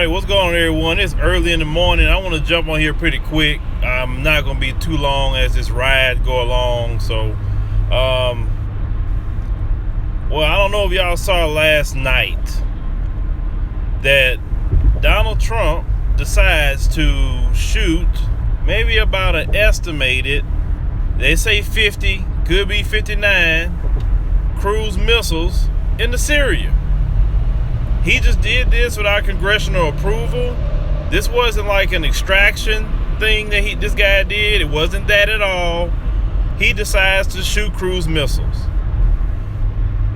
right, what's going on, everyone? It's early in the morning. I want to jump on here pretty quick. I'm not going to be too long as this ride go along. So, well, I don't know if y'all saw last night that Donald Trump decides to shoot maybe about an estimated, they say 50, could be 59 cruise missiles into Syria. He just did this without congressional approval. This wasn't like an extraction thing that this guy did. It wasn't that at all. He decides to shoot cruise missiles.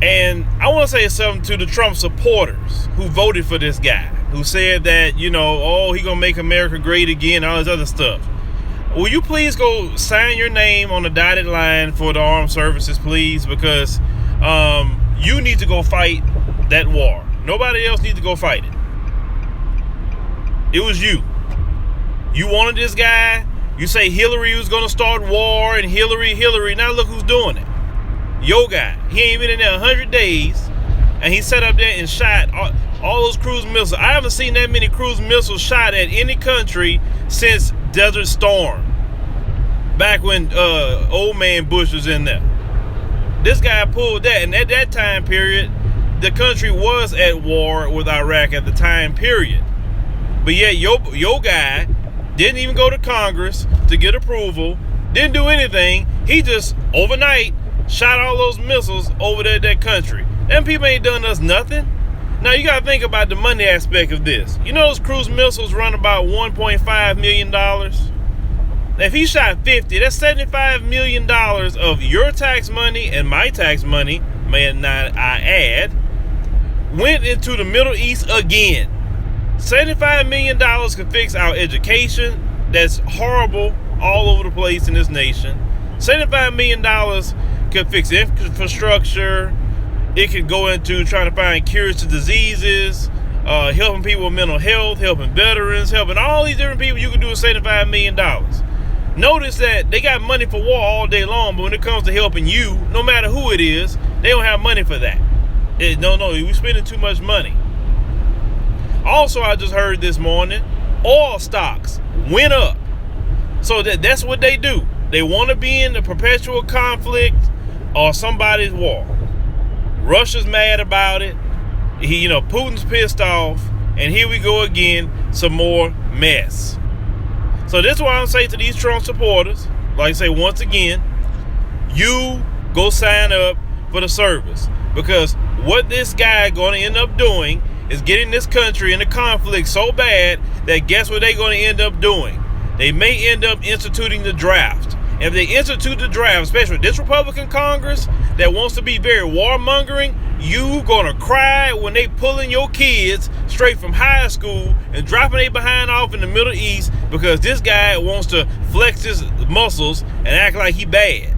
And I want to say something to the Trump supporters who voted for this guy, who said that, he gonna make America great again, all this other stuff. Will you please go sign your name on the dotted line for the armed services, please? Because you need to go fight that war. Nobody else needs to go fight it. It was you. You wanted this guy. You say Hillary was going to start war and Hillary. Now look who's doing it. Your guy. He ain't been in there 100 days. And he sat up there and shot all those cruise missiles. I haven't seen that many cruise missiles shot at any country since Desert Storm. Back when old man Bush was in there. This guy pulled that. And at that time period, the country was at war with Iraq at the time period. But yet your guy didn't even go to Congress to get approval, didn't do anything. He just overnight shot all those missiles over there at that country. Them people ain't done us nothing. Now you gotta think about the money aspect of this. You know those cruise missiles run about $1.5 million? Now if he shot 50, that's $75 million of your tax money and my tax money, may not I add, went into the Middle East again. $75 million could fix our education. That's horrible all over the place in this nation. $75 million could fix infrastructure. It could go into trying to find cures to diseases, helping people with mental health, helping veterans, helping all these different people. You can do with $75 million. Notice that they got money for war all day long, but when it comes to helping you, no matter who it is, they don't have money for that. No, we're spending too much money. Also, I just heard this morning, oil stocks went up. So that's what they do. They want to be in the perpetual conflict or somebody's war. Russia's mad about it. Putin's pissed off. And here we go again, some more mess. So this is what I'm saying to these Trump supporters. Like I say, once again, you go sign up for the service. Because what this guy going to end up doing is getting this country in a conflict so bad that guess what they're going to end up doing? They may end up instituting the draft. If they institute the draft, especially this Republican Congress that wants to be very warmongering, you going to cry when they pulling your kids straight from high school and dropping they behind off in the Middle East because this guy wants to flex his muscles and act like he bad.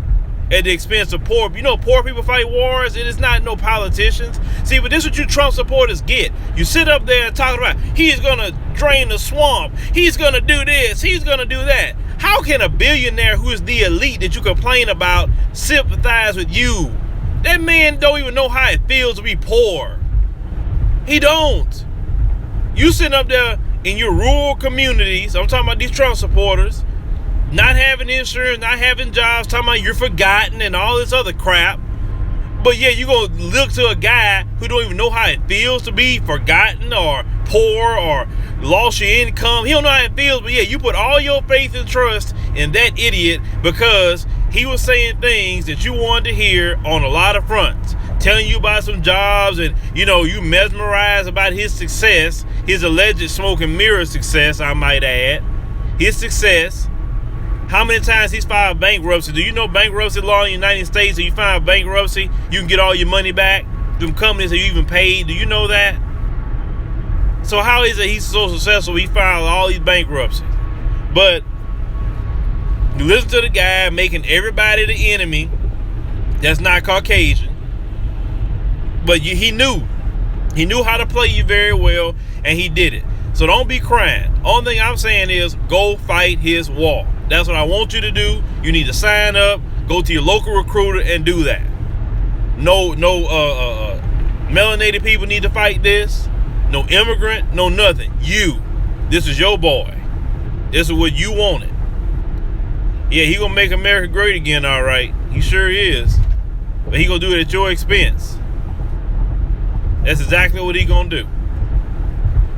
At the expense of poor. Poor people fight wars. It is not no politicians. See, but this is what you Trump supporters get. You sit up there and talk about he's going to drain the swamp. He's going to do this. He's going to do that. How can a billionaire who is the elite that you complain about sympathize with you? That man don't even know how it feels to be poor. He don't. You sitting up there in your rural communities. I'm talking about these Trump supporters. Not having insurance, not having jobs, talking about you're forgotten and all this other crap. But yeah, you're going to look to a guy who don't even know how it feels to be forgotten or poor or lost your income. He don't know how it feels, but yeah, you put all your faith and trust in that idiot because he was saying things that you wanted to hear on a lot of fronts. Telling you about some jobs and, you mesmerized about his success, his alleged smoke and mirror success, I might add. His success. How many times he's filed bankruptcy? Do you know bankruptcy law in the United States? If you file bankruptcy, you can get all your money back. Them companies that you even paid. Do you know that? So how is it he's so successful? He filed all these bankruptcies. But you listen to the guy making everybody the enemy that's not Caucasian. But he knew. He knew how to play you very well, and he did it. So don't be crying. Only thing I'm saying is go fight his war. That's what I want you to do. You need to sign up, go to your local recruiter and do that. No melanated people need to fight this. no immigrant, no nothing. You. This is your boy. This is what you wanted. Yeah, he gonna make America great again, all right. He sure is. But he gonna do it at your expense. That's exactly what he gonna do.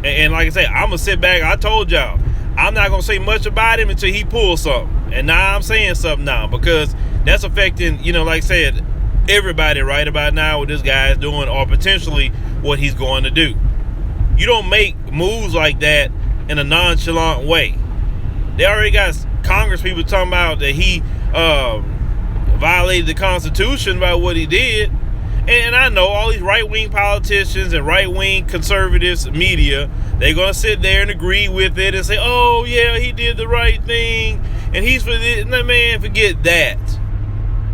And like I say, I'm gonna sit back. I told y'all, I'm not gonna say much about him until he pulls something. And now I'm saying something now because that's affecting, like I said, everybody right about now what this guy is doing or potentially what he's going to do. You don't make moves like that in a nonchalant way. They already got Congress people talking about that he violated the Constitution by what he did. And I know all these right-wing politicians and right-wing conservatives, media, they're going to sit there and agree with it and say, oh, yeah, he did the right thing. And he's for this. No, man, forget that.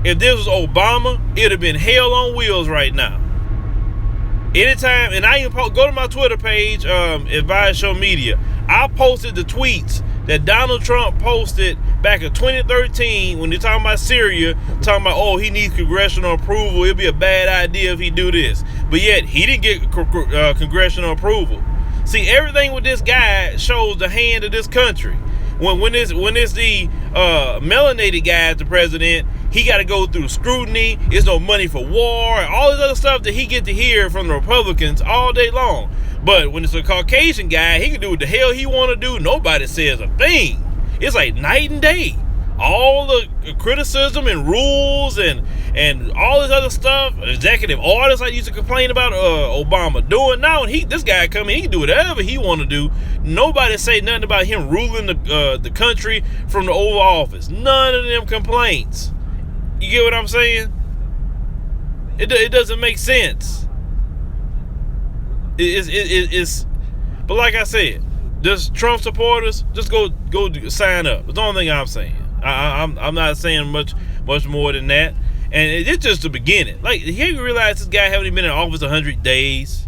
If this was Obama, it would have been hell on wheels right now. Anytime, and I even go to my Twitter page, Advise Show Media. I posted the tweets that Donald Trump posted back in 2013 when they're talking about Syria, talking about, oh, he needs congressional approval. It'd be a bad idea if he do this. But yet, he didn't get congressional approval. See, everything with this guy shows the hand of this country. When it's the melanated guy as the president, he got to go through scrutiny. There's no money for war, and all this other stuff that he get to hear from the Republicans all day long. But when it's a Caucasian guy, he can do what the hell he want to do. Nobody says a thing. It's like night and day. All the criticism and rules and all this other stuff, executive orders I used to complain about Obama doing. Now when this guy come in, he can do whatever he want to do. Nobody say nothing about him ruling the country from the Oval Office. None of them complaints. You get what I'm saying? It doesn't make sense. It's but like I said, just Trump supporters, just go sign up. That's the only thing I'm saying. I'm not saying much more than that. And it's just the beginning. Like, you realize this guy haven't even been in office 100 days.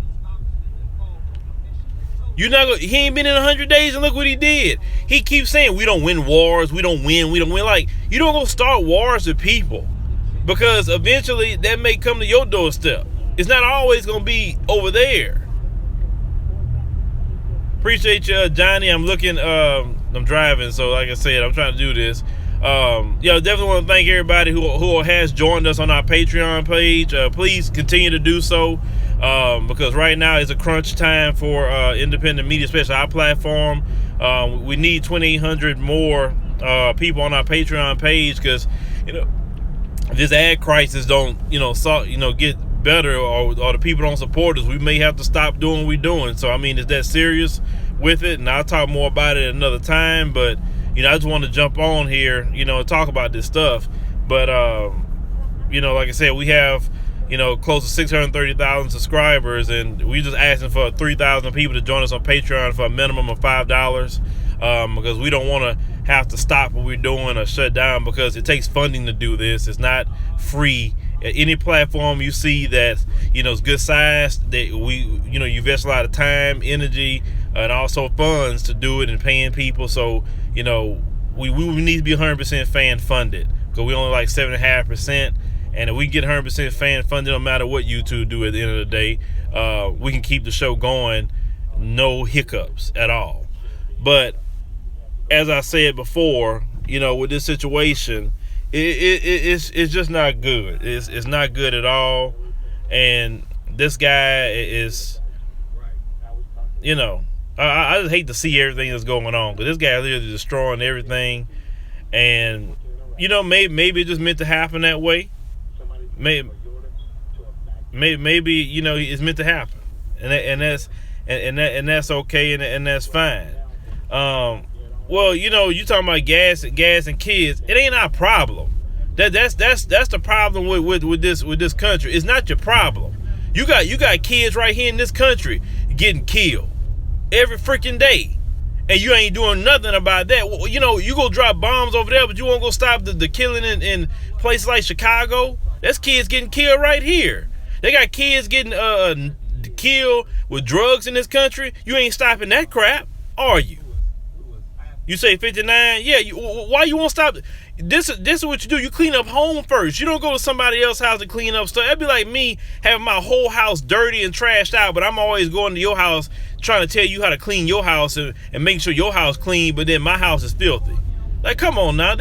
He ain't been in 100 days, and look what he did. He keeps saying we don't win wars, we don't win. Like, you don't go start wars with people, because eventually that may come to your doorstep. It's not always gonna be over there. Appreciate you, Johnny. I'm driving, so like I said, I'm trying to do this. Definitely want to thank everybody who has joined us on our Patreon page. Please continue to do so, because right now is a crunch time for independent media, especially our platform. We need 2,800 more people on our Patreon page, because this ad crisis don't get better, or the people don't support us, we may have to stop doing what we're doing. So I mean, is that serious with it? And I'll talk more about it another time, but I just want to jump on here, and talk about this stuff. But like I said, we have close to 630,000 subscribers, and we just asking for 3,000 people to join us on Patreon for a minimum of $5, because we don't want to have to stop what we're doing or shut down, because it takes funding to do this. It's not free. Any platform you see that is good size, that you invest a lot of time, energy, and also funds to do it, and paying people. So we need to be 100% fan funded, because we only like 7.5%. And if we get 100% fan funded, no matter what YouTube do at the end of the day, we can keep the show going, no hiccups at all. But as I said before, with this situation, it's just not good. It's not good at all. And this guy is, I just hate to see everything that's going on, but this guy is literally destroying everything. And maybe it just meant to happen that way. Maybe it's meant to happen, and that's okay, and that's fine. Well, you talking about gas and kids. It ain't our problem. That's the problem with this country. It's not your problem. You got kids right here in this country getting killed every freaking day, and you ain't doing nothing about that. Well, you go drop bombs over there, but you won't go stop the killing in places like Chicago. That's kids getting killed right here. They got kids getting killed with drugs in this country. You ain't stopping that crap, are you? You say 59? Yeah. Why you won't stop? This is what you do. You clean up home first. You don't go to somebody else's house to clean up stuff. That'd be like me having my whole house dirty and trashed out, but I'm always going to your house trying to tell you how to clean your house and make sure your house clean, but then my house is filthy. Like, come on now.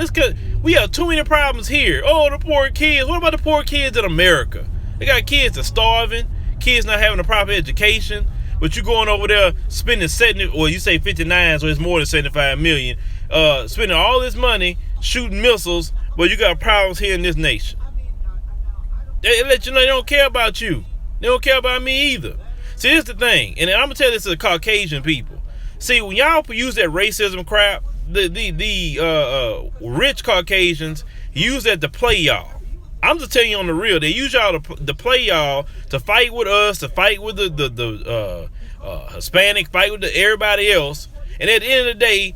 We have too many problems here. Oh, the poor kids. What about the poor kids in America? They got kids that are starving, kids not having a proper education, but you going over there spending 59, so it's more than 75 million, spending all this money shooting missiles, but you got problems here in this nation. They let you know they don't care about you. They don't care about me either. See, here's the thing, and I'm gonna tell this to the Caucasian people. See, when y'all use that racism crap, the rich Caucasians use that to play y'all. I'm just telling you on the real. They use y'all to play y'all, to fight with us, to fight with the Hispanic, fight with everybody else. And at the end of the day,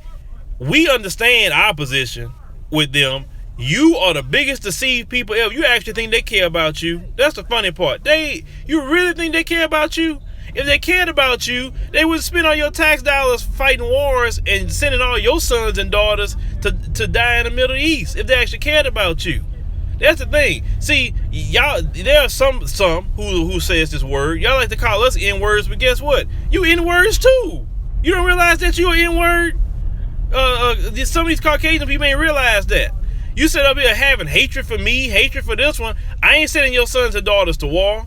we understand our position with them. You are the biggest deceived people ever. You actually think they care about you. That's the funny part. You really think they care about you? If they cared about you, they would spend all your tax dollars fighting wars and sending all your sons and daughters to die in the Middle East if they actually cared about you. That's the thing. See, y'all, there are some who says this word. Y'all like to call us N-words, but guess what? You N-words too. You don't realize that you're an N-word? Some of these Caucasian people ain't realize that. You sit up here having hatred for me, hatred for this one. I ain't sending your sons and daughters to war.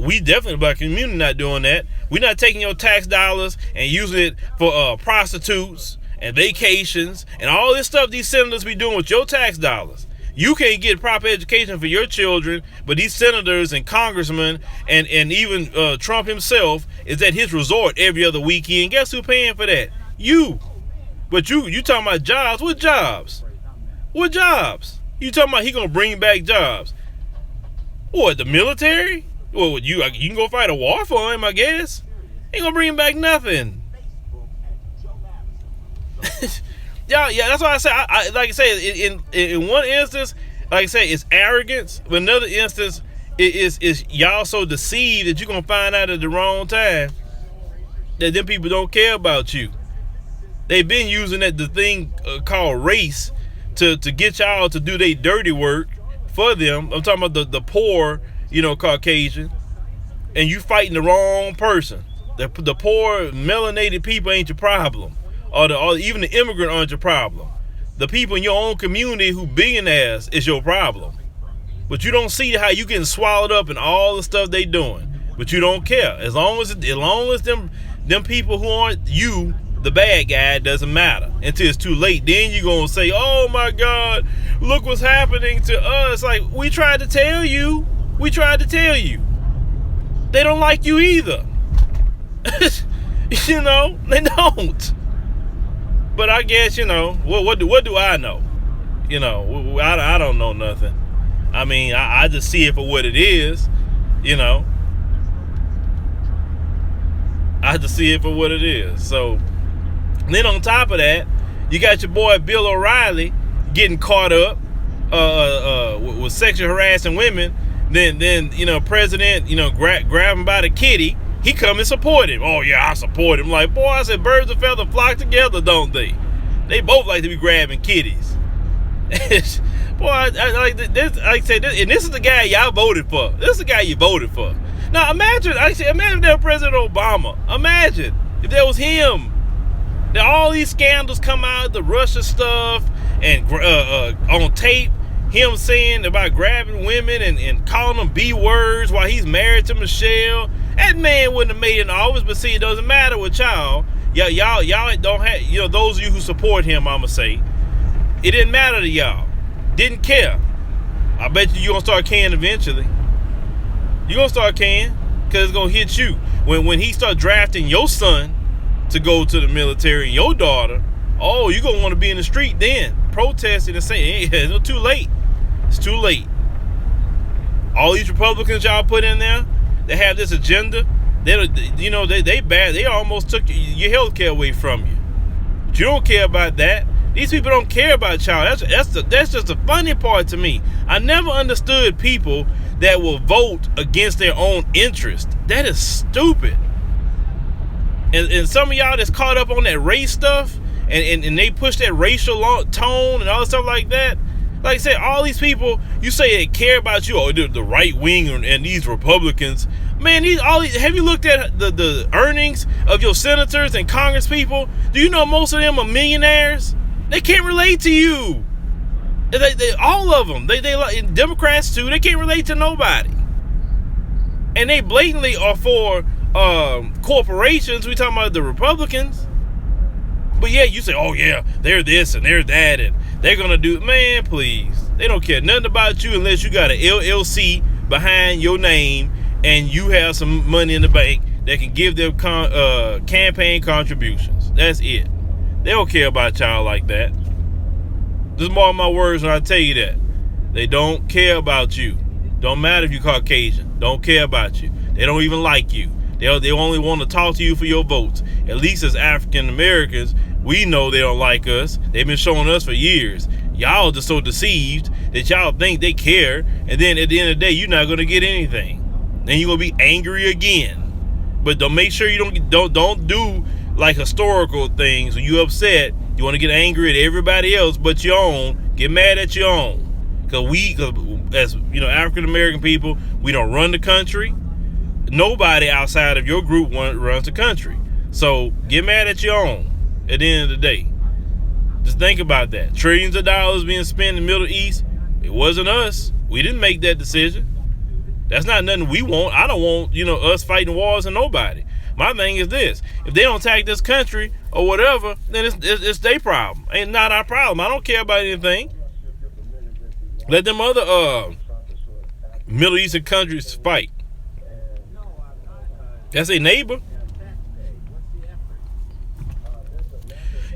We definitely, black community, not doing that. We're not taking your tax dollars and using it for prostitutes and vacations and all this stuff these senators be doing with your tax dollars. You can't get proper education for your children, but these senators and congressmen and even Trump himself is at his resort every other weekend. Guess who's paying for that? You. But you talking about jobs? What jobs? What jobs? You talking about he gonna bring back jobs? What, the military? Well, you can go fight a war for him, I guess. Ain't gonna bring back nothing. Yeah, that's why I say, I like I say, in one instance, like I say, it's arrogance. But another instance, is y'all so deceived that you're gonna find out at the wrong time that them people don't care about you. They've been using the thing called race to get y'all to do their dirty work for them. I'm talking about the poor, Caucasian, and you fighting the wrong person. The poor melanated people ain't your problem. Or even the immigrant aren't your problem. The people in your own community who billionaires is your problem. But you don't see how you getting swallowed up in all the stuff they doing. But you don't care. As long as them people who aren't you, the bad guy, it doesn't matter. Until it's too late. Then you're going to say, oh my God, look what's happening to us. Like, we tried to tell you. We tried to tell you. They don't like you either. They don't. But I guess, what do I know? I don't know nothing. I mean, I just see it for what it is, I just see it for what it is. So, then on top of that, you got your boy Bill O'Reilly getting caught up with sexual harassing women. Then President, grab him by the kitty. He come and support him. Oh yeah, I support him. Like, boy, I said, birds of feather flock together, don't they? They both like to be grabbing kitties. Boy, I like this. Like I said, and this is the guy y'all voted for. This is the guy you voted for. Now imagine if there was President Obama. Imagine if there was him. Now all these scandals come out, the Russia stuff, and on tape, him saying about grabbing women and calling them B words while he's married to Michelle. That man wouldn't have made it in office, but see, it doesn't matter with y'all. Y'all don't have, those of you who support him, I'ma say, it didn't matter to y'all. Didn't care. I bet you're gonna start caring eventually. You're gonna start caring, because it's gonna hit you. When he start drafting your son to go to the military and your daughter, oh, you're gonna want to be in the street then, protesting and saying, hey, it's too late. It's too late. All these Republicans y'all put in there, they have this agenda. They bad. They almost took your health care away from you. But you don't care about that. These people don't care about y'all. That's just the funny part to me. I never understood people that will vote against their own interest. That is stupid. And some of y'all that's caught up on that race stuff, and they push that racial tone and all that stuff like that. Like I said, all these people, you say they care about you, or the right wing and these Republicans. Man, have you looked at the earnings of your senators and Congress people? Do you know most of them are millionaires? They can't relate to you. All of them. They Democrats too. They can't relate to nobody. And they blatantly are for corporations. We talking about the Republicans. But yeah, you say, oh yeah, they're this and they're that and they're gonna do. Man, please. They don't care nothing about you unless you got an LLC behind your name and you have some money in the bank that can give them campaign contributions. That's it. They don't care about y'all like that. Just mark my words when I tell you that. They don't care about you. Don't matter if you're Caucasian. Don't care about you. They don't even like you. They only want to talk to you for your votes. At least as African Americans, we know they don't like us. They've been showing us for years. Y'all just so deceived that y'all think they care, and then at the end of the day, you're not gonna get anything. Then you're gonna be angry again. But don't make sure you don't do like historical things. When you upset, you want to get angry at everybody else but your own. Get mad at your own. Cause as you know, African American people, we don't run the country. Nobody outside of your group runs the country. So get mad at your own at the end of the day. Just think about that. Trillions of dollars being spent in the Middle East. It wasn't us. We didn't make that decision. That's not nothing we want. I don't want, us fighting wars and nobody. My thing is this. If they don't attack this country or whatever, then it's their problem. Ain't not our problem. I don't care about anything. Let them other Middle Eastern countries fight. That's a neighbor.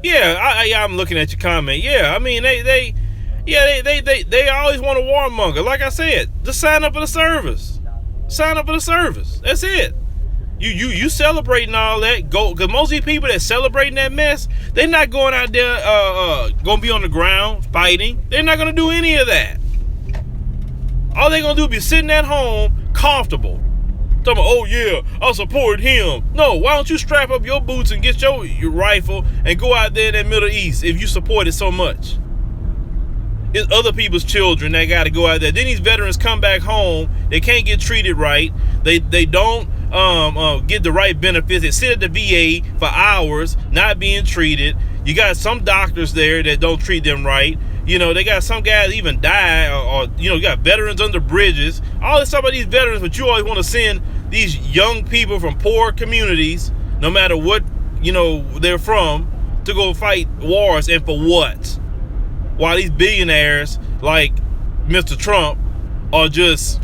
Yeah, I'm looking at your comment. Yeah, I mean they always want to warmonger. Like I said, just sign up for the service. Sign up for the service. That's it. You celebrating all that? Go, because most of these people that celebrating that mess, they're not going out there gonna be on the ground fighting. They're not gonna do any of that. All they're gonna do is be sitting at home comfortable. Talking about, oh yeah, I'll support him. No, why don't you strap up your boots and get your rifle and go out there in that Middle East if you support it so much? It's other people's children that got to go out there. Then these veterans come back home. They can't get treated right. They don't get the right benefits. They sit at the VA for hours not being treated. You got some doctors there that don't treat them right. They got some guys even die, or you got veterans under bridges. All this stuff about these veterans, but you always want to send these young people from poor communities, no matter what they're from, to go fight wars, and for what? While these billionaires like Mr. Trump are just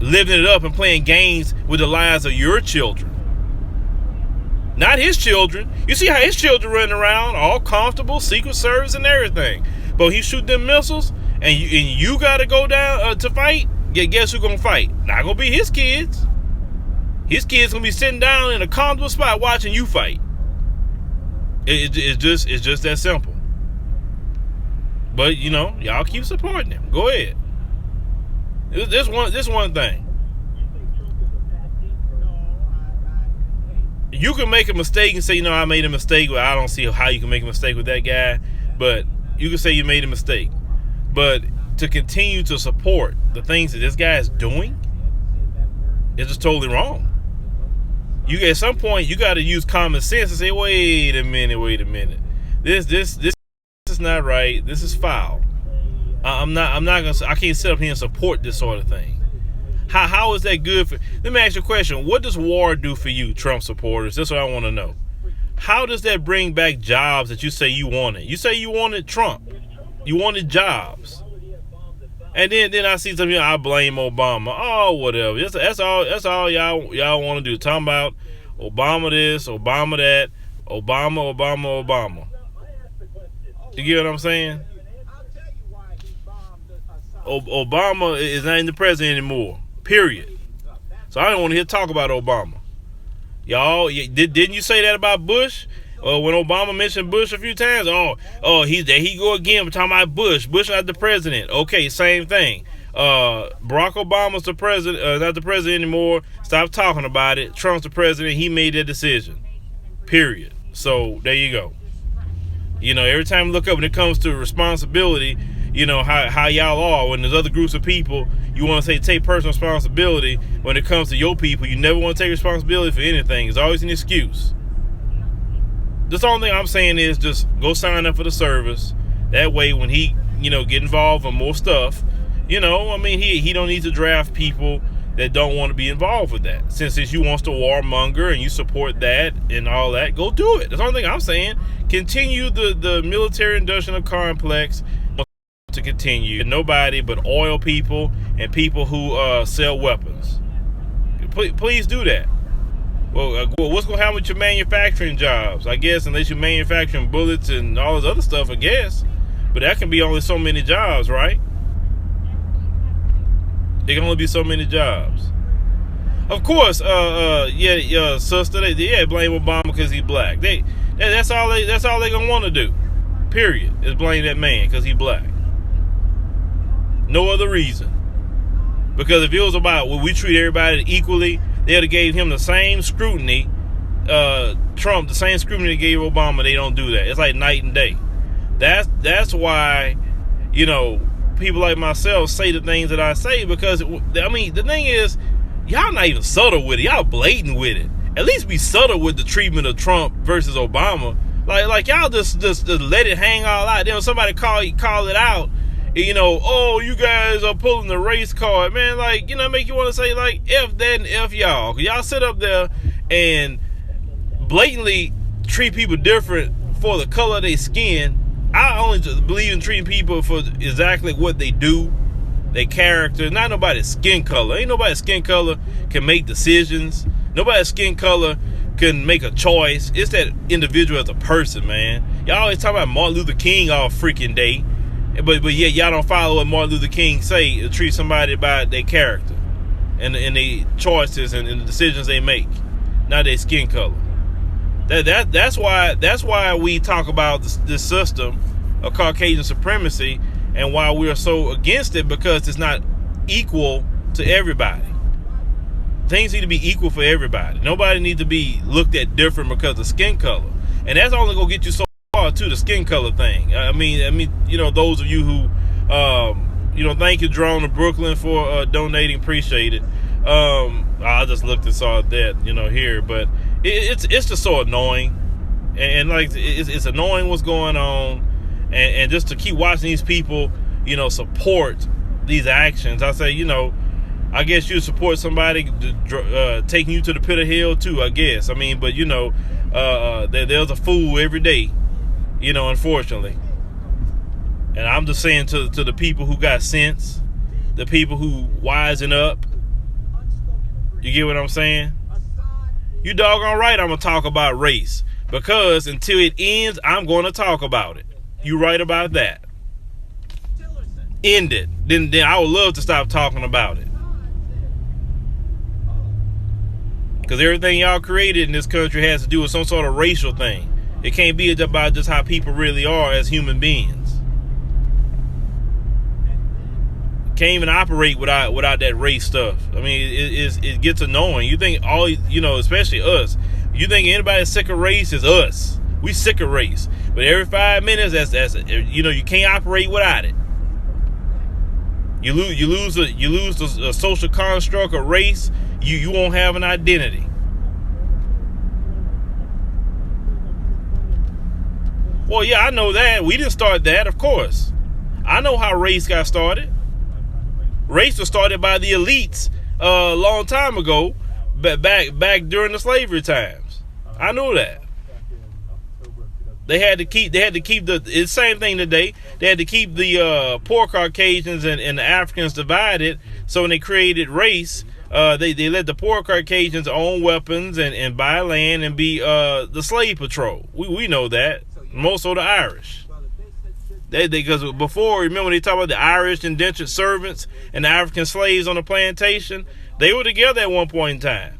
living it up and playing games with the lives of your children. Not his children. You see how his children running around all comfortable, Secret Service and everything. But he shoot them missiles and you got to go down to fight. Guess who's going to fight? Not going to be his kids. His kids going to be sitting down in a comfortable spot watching you fight. It's just that simple. But y'all keep supporting him. Go ahead. This one thing. You can make a mistake and say, I made a mistake. Well, I don't see how you can make a mistake with that guy. But you can say you made a mistake. But to continue to support the things that this guy is doing is just totally wrong. At some point you got to use common sense and say, wait a minute. This is not right. This is foul. I can't sit up here and support this sort of thing. How is that good for? Let me ask you a question. What does war do for you, Trump supporters? That's what I want to know. How does that bring back jobs that you say you wanted? You say you wanted Trump. You wanted jobs. And then I see something, I blame Obama. Oh, whatever. That's all y'all want to do. Talking about Obama this, Obama that, Obama. You get what I'm saying? Obama is not in the president anymore. Period. So I don't want to hear talk about Obama. Y'all, didn't you say that about Bush? When Obama mentioned Bush a few times, there he go again. We're talking about Bush. Bush not the president. Okay, same thing. Barack Obama's the president, not the president anymore. Stop talking about it. Trump's the president. He made that decision. Period. So there you go. Every time you look up when it comes to responsibility, you know, how y'all are. When there's other groups of people, you want to say take personal responsibility. When it comes to your people, you never want to take responsibility for anything. It's always an excuse. The only thing I'm saying is just go sign up for the service. That way, when he, you know, get involved in more stuff, you know, I mean, he don't need to draft people that don't want to be involved with that. Since you wants to warmonger and you support that and all that, go do it. That's the only thing I'm saying. Continue the military-industrial complex to continue. Nobody but oil people and people who sell weapons. Please do that. Well, what's going to happen with your manufacturing jobs? I guess unless you're manufacturing bullets and all this other stuff, I guess. But that can be only so many jobs, right? There can only be so many jobs. Of course, sister, they blame Obama because he's black. That's all they gonna want to do. Period. Is blame that man because he's black. No other reason. Because if it was about we treat everybody equally, they'd have gave him the same scrutiny. Trump, the same scrutiny they gave Obama. They don't do that. It's like night and day. That's why, you know, people like myself say the things that I say, because I mean the thing is, y'all not even subtle with it. Y'all blatant with it. At least be subtle with the treatment of Trump versus Obama. Like y'all just let it hang all out. Then when somebody call it out, you know, oh, you guys are pulling the race card, man. Like, you know, make you want to say like F that and F y'all. Y'all sit up there and blatantly treat people different for the color of their skin. I only believe in treating people for exactly what they do, their character, not nobody's skin color. Ain't nobody's skin color can make decisions. Nobody's skin color can make a choice. It's that individual as a person, man. Y'all always talk about Martin Luther King all freaking day, but yet y'all don't follow what Martin Luther King say to treat somebody by their character and their choices and the decisions they make, not their skin color. That's why we talk about this system of Caucasian supremacy and why we're so against it, because it's not equal to everybody. Things need to be equal for everybody. Nobody needs to be looked at different because of skin color, and that's only gonna get you so far too. The skin color thing. I mean, you know, those of you who, you know, thank you, Drone to Brooklyn for donating. Appreciate it. I just looked and saw that, you know, here, but it's just so annoying, and like it's annoying what's going on, and just to keep watching these people, you know, support these actions. I say, you know, I guess you support somebody taking you to the pit of hell too, I guess. I mean, but you know, there's a fool every day, you know, unfortunately. And I'm just saying to the people who got sense, the people who wisen up, you get what I'm saying? You doggone right I'm going to talk about race, because until it ends, I'm going to talk about it. You right about that. End it. Then I would love to stop talking about it. Because everything y'all created in this country has to do with some sort of racial thing. It can't be about just how people really are as human beings. Can't even operate without that race stuff. I mean, it gets annoying. You think all, you know, especially us, you think anybody sick of race is us. We sick of race. But every 5 minutes, that's you know, you can't operate without it. You lose the social construct of race. You won't have an identity. Well, yeah, I know that. We didn't start that, of course. I know how race got started. Race was started by the elites a long time ago, back during the slavery times. I know that. They had to keep it's the same thing today. They had to keep the poor Caucasians and the Africans divided. So when they created race, they let the poor Caucasians own weapons and buy land and be the slave patrol. We know that. Most of the Irish. Because before, remember they talk about the Irish indentured servants and the African slaves on the plantation? They were together at one point in time.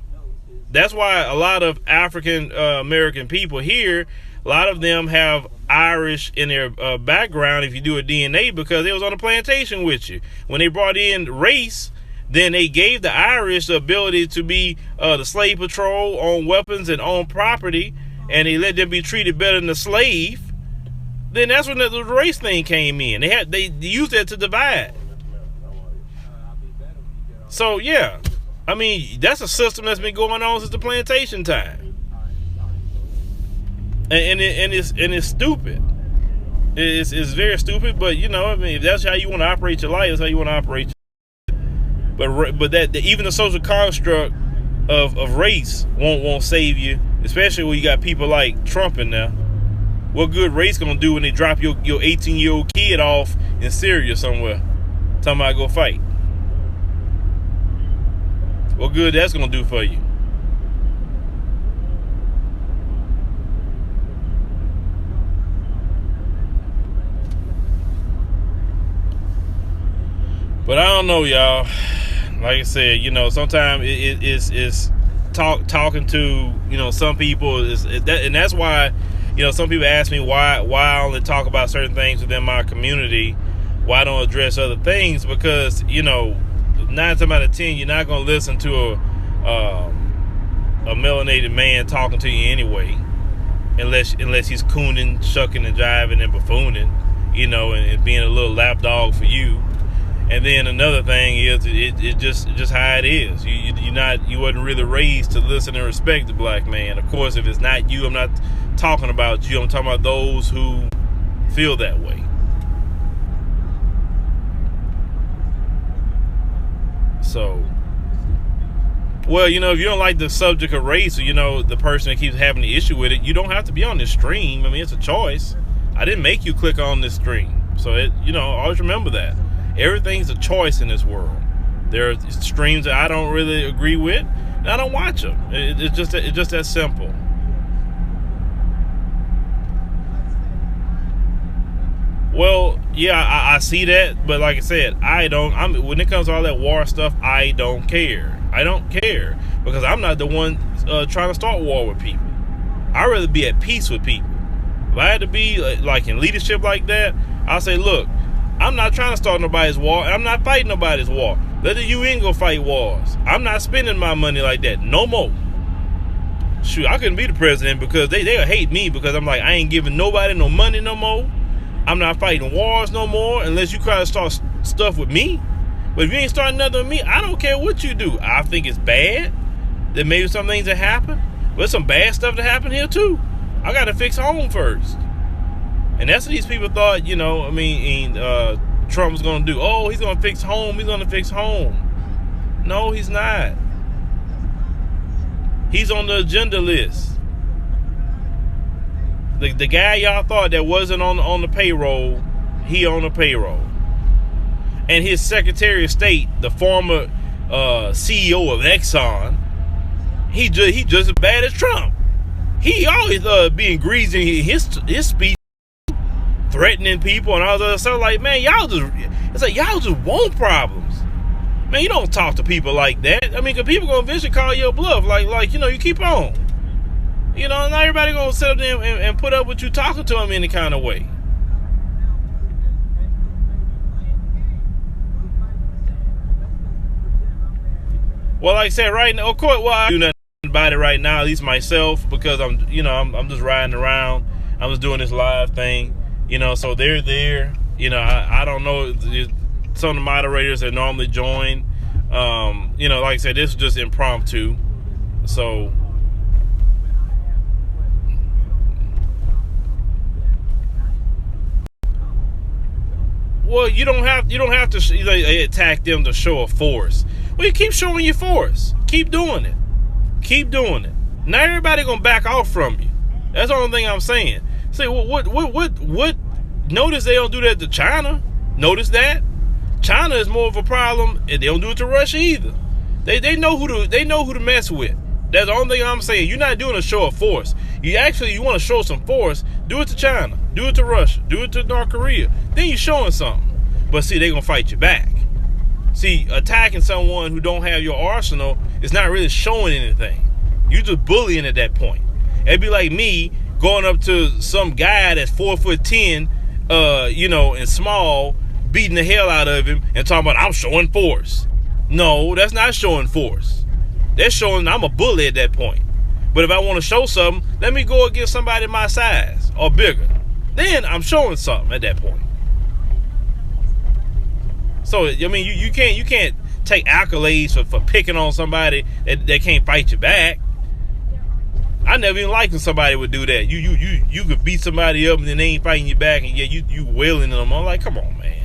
That's why a lot of African American people here, a lot of them have Irish in their background if you do a DNA, because they was on the plantation with you. When they brought in race, then they gave the Irish the ability to be the slave patrol, own weapons and own property, and they let them be treated better than the slave. then that's when the race thing came in. They used that to divide. So yeah, I mean that's a system that's been going on since the plantation time, and it's stupid. It's very stupid. But you know, I mean, if that's how you want to operate your life, that's how you want to operate. But that even the social construct of race won't save you, especially when you got people like Trump in there. What good race gonna do when they drop your 18-year-old kid off in Syria somewhere, talking about go fight? What good that's gonna do for you? But I don't know, y'all. Like I said, you know, sometimes it's talking to, you know, some people and that's why, you know, some people ask me why I only talk about certain things within my community, why I don't address other things, because, you know, 9 times out of 10 you're not gonna listen to a melanated man talking to you anyway, unless he's cooning, shucking, and jiving and buffooning, you know, and being a little lapdog for you. And then another thing is it just how it is. You wasn't really raised to listen and respect the black man. Of course, if it's not you, I'm not talking about you. I'm talking about those who feel that way. So, well, you know, if you don't like the subject of race, or, you know, the person that keeps having the issue with it, you don't have to be on this stream. I mean, it's a choice. I didn't make you click on this stream. So, you know, always remember that. Everything's a choice in this world. There are streams that I don't really agree with, and I don't watch them. It's just that simple. Well, yeah, I see that, but like I said, when it comes to all that war stuff, I don't care. I don't care, because I'm not the one trying to start war with people. I'd rather be at peace with people. If I had to be like in leadership like that, I'll say, look, I'm not trying to start nobody's war, and I'm not fighting nobody's war. Let the UN go fight wars. I'm not spending my money like that no more. Shoot, I couldn't be the president, because they'll hate me, because I'm like, I ain't giving nobody no money no more. I'm not fighting wars no more unless you try to start stuff with me. But if you ain't starting nothing with me, I don't care what you do. I think it's bad that maybe some things that happen, but there's some bad stuff that happened here too. I got to fix home first. And that's what these people thought, you know, I mean, Trump was going to do. Oh, he's going to fix home. He's going to fix home. No, he's not. He's on the agenda list. The guy y'all thought that wasn't on the payroll, he on the payroll. And his Secretary of State, the former CEO of Exxon, he just as bad as Trump. He always being greasy in his speech, threatening people and all that stuff. Like, man, y'all just want problems. Man, you don't talk to people like that. I mean, cause people gonna eventually call you a bluff. Like you know, you keep on. You know, not everybody gonna sit up there and put up with you talking to them any kind of way. Well, like I said, right now, of course, well, I do nothing about it right now, at least myself, because I'm just riding around. I'm just doing this live thing, you know. So they're there. You know, I don't know. Some of the moderators that normally join, you know, like I said, this is just impromptu. So. Well, you don't have to attack them to show a force. Well, you keep showing your force. Keep doing it. Keep doing it. Not everybody gonna back off from you. That's the only thing I'm saying. Say, well, what? Notice they don't do that to China. Notice that China is more of a problem, and they don't do it to Russia either. They know who to mess with. That's the only thing I'm saying. You're not doing a show of force. You want to show some force. Do it to China. Do it to Russia. Do it to North Korea. Then you're showing something. But see, they're going to fight you back. See, attacking someone who don't have your arsenal is not really showing anything. You're just bullying at that point. It'd be like me going up to some guy that's 4'10", you know, and small, beating the hell out of him and talking about, I'm showing force. No, that's not showing force. That's showing I'm a bully at that point. But if I want to show something, let me go against somebody my size or bigger. then I'm showing something at that point. So I mean, you can't take accolades for picking on somebody that can't fight you back. I never even liked when somebody would do that. You could beat somebody up and then they ain't fighting you back, and yeah, you wailing them. I'm like, come on, man.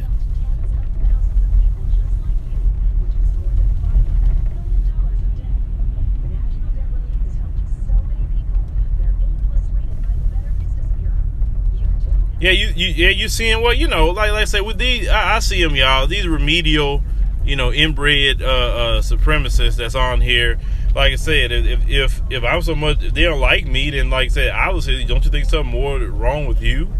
Yeah, you seeing what, like I say with these, I see them, y'all. These remedial, inbred supremacists that's on here. Like I said, if I'm so much, if they don't like me, then like I said, obviously, don't you think something more wrong with you?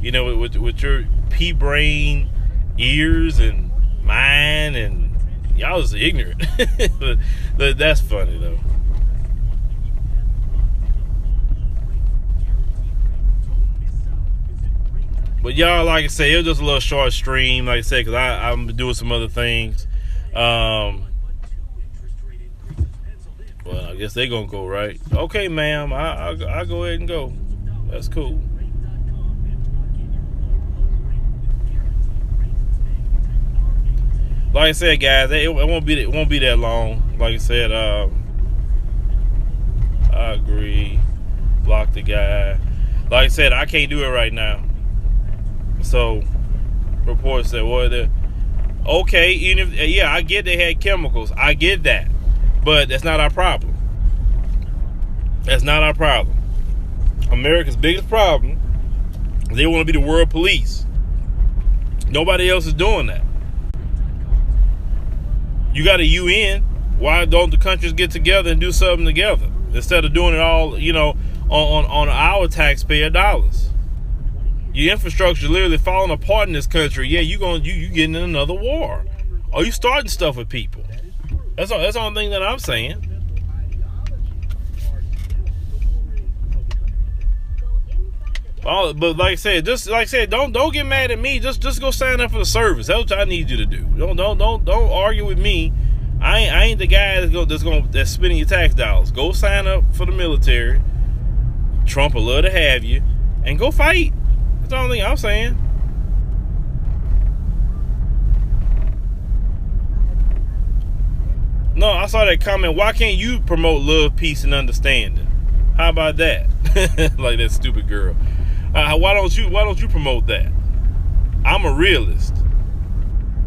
With your pea brain ears and mind, and y'all is ignorant. but that's funny though. But y'all, like I said, it was just a little short stream, like I said, because I'm doing some other things. Well, I guess they're going to go, right? Okay, ma'am, I'll go ahead and go. That's cool. Like I said, guys, it won't be that long. Like I said, I agree. Block the guy. Like I said, I can't do it right now. So, reports said, well, okay, even if, yeah, I get they had chemicals. I get that. But that's not our problem. That's not our problem. America's biggest problem, they want to be the world police. Nobody else is doing that. You got a UN. Why don't the countries get together and do something together instead of doing it all, on our taxpayer dollars? Your infrastructure is literally falling apart in this country. Yeah, you getting in another war. Or you starting stuff with people. That's the only thing that I'm saying. But like I said, don't get mad at me. Just go sign up for the service. That's what I need you to do. Don't argue with me. I ain't the guy that's spending your tax dollars. Go sign up for the military. Trump will love to have you, and go fight. That's the only thing I'm saying. No, I saw that comment. Why can't you promote love, peace, and understanding? How about that? Like that stupid girl. Why don't you promote that? I'm a realist,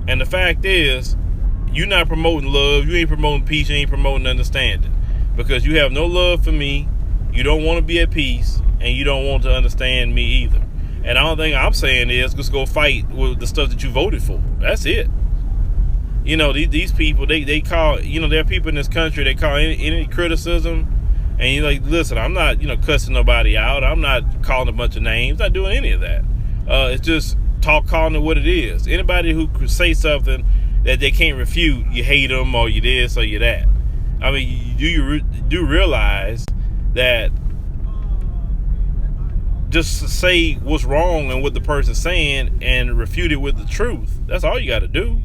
and the fact is, you're not promoting love. You ain't promoting peace. You ain't promoting understanding, because you have no love for me. You don't want to be at peace, and you don't want to understand me either. And the only thing I'm saying is just go fight with the stuff that you voted for. That's it. These people, they call, there are people in this country, they call any criticism, and you're like, listen, I'm not, cussing nobody out. I'm not calling a bunch of names. Not doing any of that. It's just calling it what it is. Anybody who could say something that they can't refute, you hate them, or you this, or you that. I mean, you do realize that just say what's wrong and what the person's saying and refute it with the truth. That's all you got to do.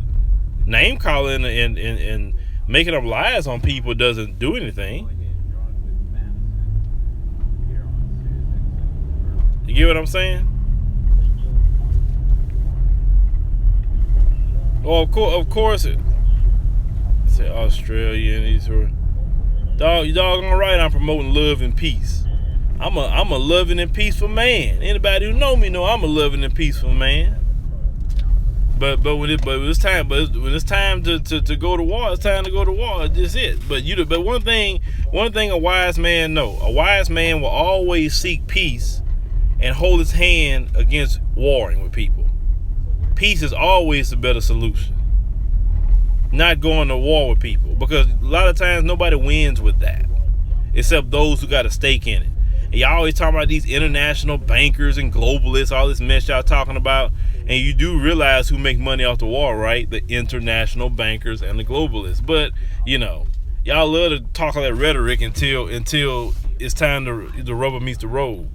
Name calling and making up lies on people doesn't do anything. You get what I'm saying? Well, of course it. Say Australia and these were you doggone right. I'm promoting love and peace. I'm a loving and peaceful man. Anybody who know me know I'm a loving and peaceful man. But when it's time to go to war, it's time to go to war. That's it. But one thing a wise man know. A wise man will always seek peace and hold his hand against warring with people. Peace is always the better solution. Not going to war with people, because a lot of times nobody wins with that, except those who got a stake in it. And y'all always talking about these international bankers and globalists, all this mess y'all talking about. And you do realize who make money off the war, right? The international bankers and the globalists. But, y'all love to talk all that rhetoric until it's time to the rubber meets the road.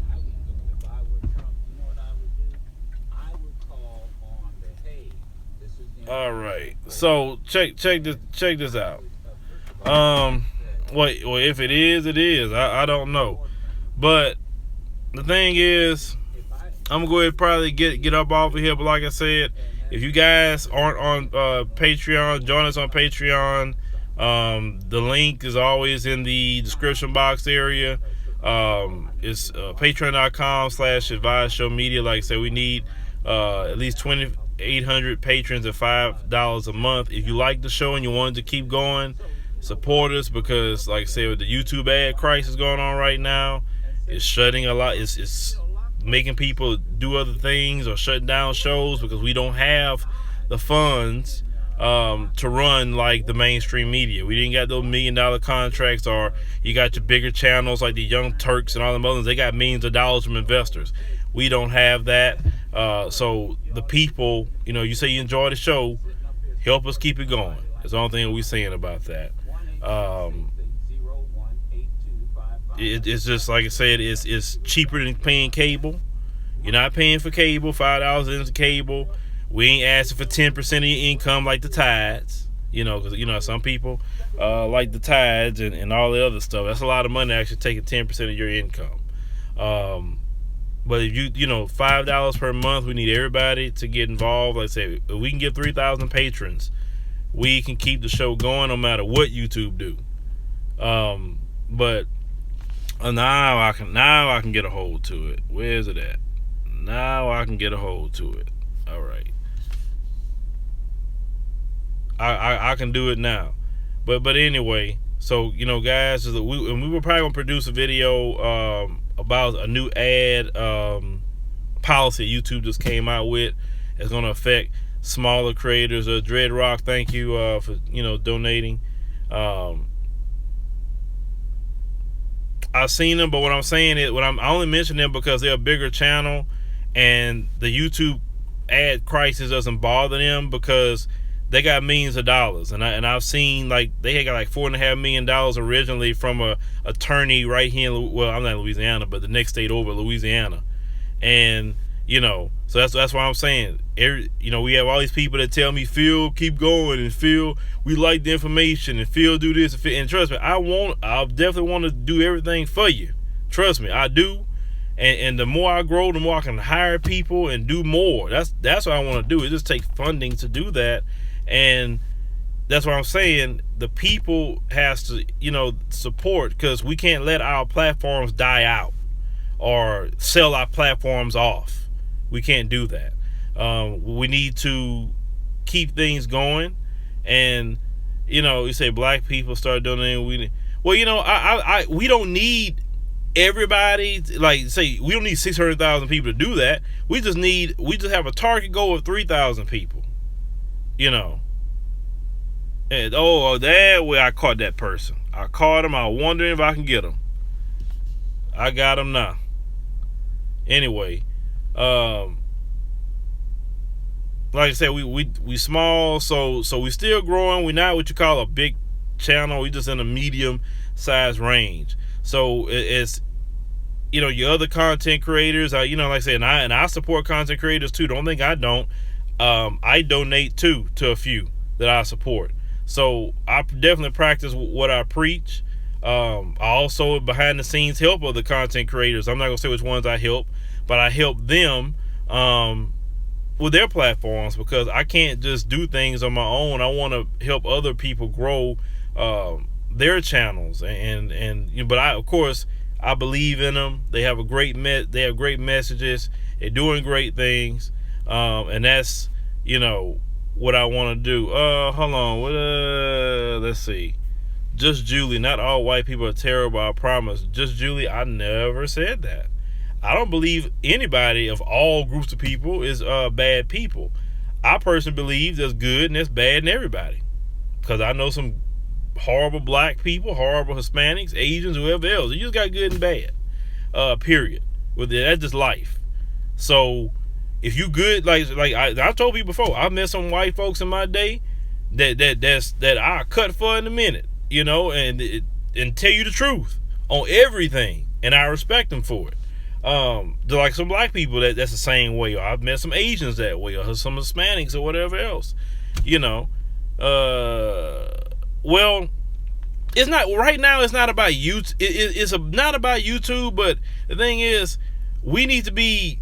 All right. So check this out. Well, if it is, it is. I don't know. But the thing is, I'm gonna go ahead and probably get up off of here. But like I said, if you guys aren't on Patreon, join us on Patreon. The link is always in the description box area. It's patreon.com/adviseshow media. Like I said, we need at least 2,800 patrons at $5 a month. If you like the show and you want it to keep going, support us, because like I said, with the YouTube ad crisis going on right now, it's shutting a lot. It's making people do other things or shutting down shows because we don't have the funds to run like the mainstream media. We didn't got those $1 million contracts, or you got your bigger channels like the Young Turks and all them others. They got millions of dollars from investors. We don't have that. So the people, you say you enjoy the show, help us keep it going. That's the only thing we're saying about that. It's just like I said, it's cheaper than paying cable. You're not paying for cable, $5 into cable. We ain't asking for 10% of your income like the tides, because some people like the tides and all the other stuff. That's a lot of money actually taking 10% of your income. But if you $5 per month, we need everybody to get involved. Like I say, if we can get 3,000 patrons, we can keep the show going no matter what YouTube do. But now I can get a hold to it. Where is it at? Now I can get a hold to it. All right. I can do it now. But anyway, so guys, we were probably gonna produce a video about a new ad policy YouTube just came out with. It's gonna affect smaller creators. Dreadrock, thank you for donating. I've seen them, but what I'm saying is, I only mention them because they're a bigger channel, and the YouTube ad crisis doesn't bother them because they got millions of dollars, and I've seen they had got $4.5 million originally from a attorney right here I'm not in Louisiana, but the next state over, Louisiana, and so that's why I'm saying we have all these people that tell me, Phil, keep going, and Phil, we like the information, and Phil, do this, and trust me, I definitely want to do everything for you. Trust me, I do. And the more I grow, the more I can hire people and do more. That's what I want to do. It just takes funding to do that. And that's what I'm saying. The people has to, support, because we can't let our platforms die out or sell our platforms off. We can't do that. We need to keep things going. And, you say black people start doing it. We don't need everybody, say we don't need 600,000 people to do that. We just have a target goal of 3,000 people. And that way I caught that person. I caught him. I was wondering if I can get him. I got him now. Anyway, like I said, we small, so we still growing. We're not what you call a big channel. We just in a medium size range. So it's your other content creators. Like I said, and I support content creators too. Don't think I don't. I donate too to a few that I support. So I definitely practice what I preach. I also behind the scenes help other content creators. I'm not gonna say which ones I help, but I help them with their platforms, because I can't just do things on my own. I want to help other people grow their channels, but of course I believe in them. They have great messages. They're doing great things, and that's what I want to do. Hold on. Let's see. Just Julie. Not all white people are terrible, I promise. Just Julie. I never said that. I don't believe anybody of all groups of people is bad people. I personally believe there's good and there's bad in everybody, because I know some horrible black people, horrible Hispanics, Asians, whoever else. You just got good and bad. Period. That's just life. So if you good, like I told you before, I met some white folks in my day that I cut for in a minute, and tell you the truth on everything, and I respect them for it. They're like some black people that's the same way. Or I've met some Asians that way, or some Hispanics, or whatever else. Well, it's not right now. It's not about you. It's not about YouTube. But the thing is, we need to be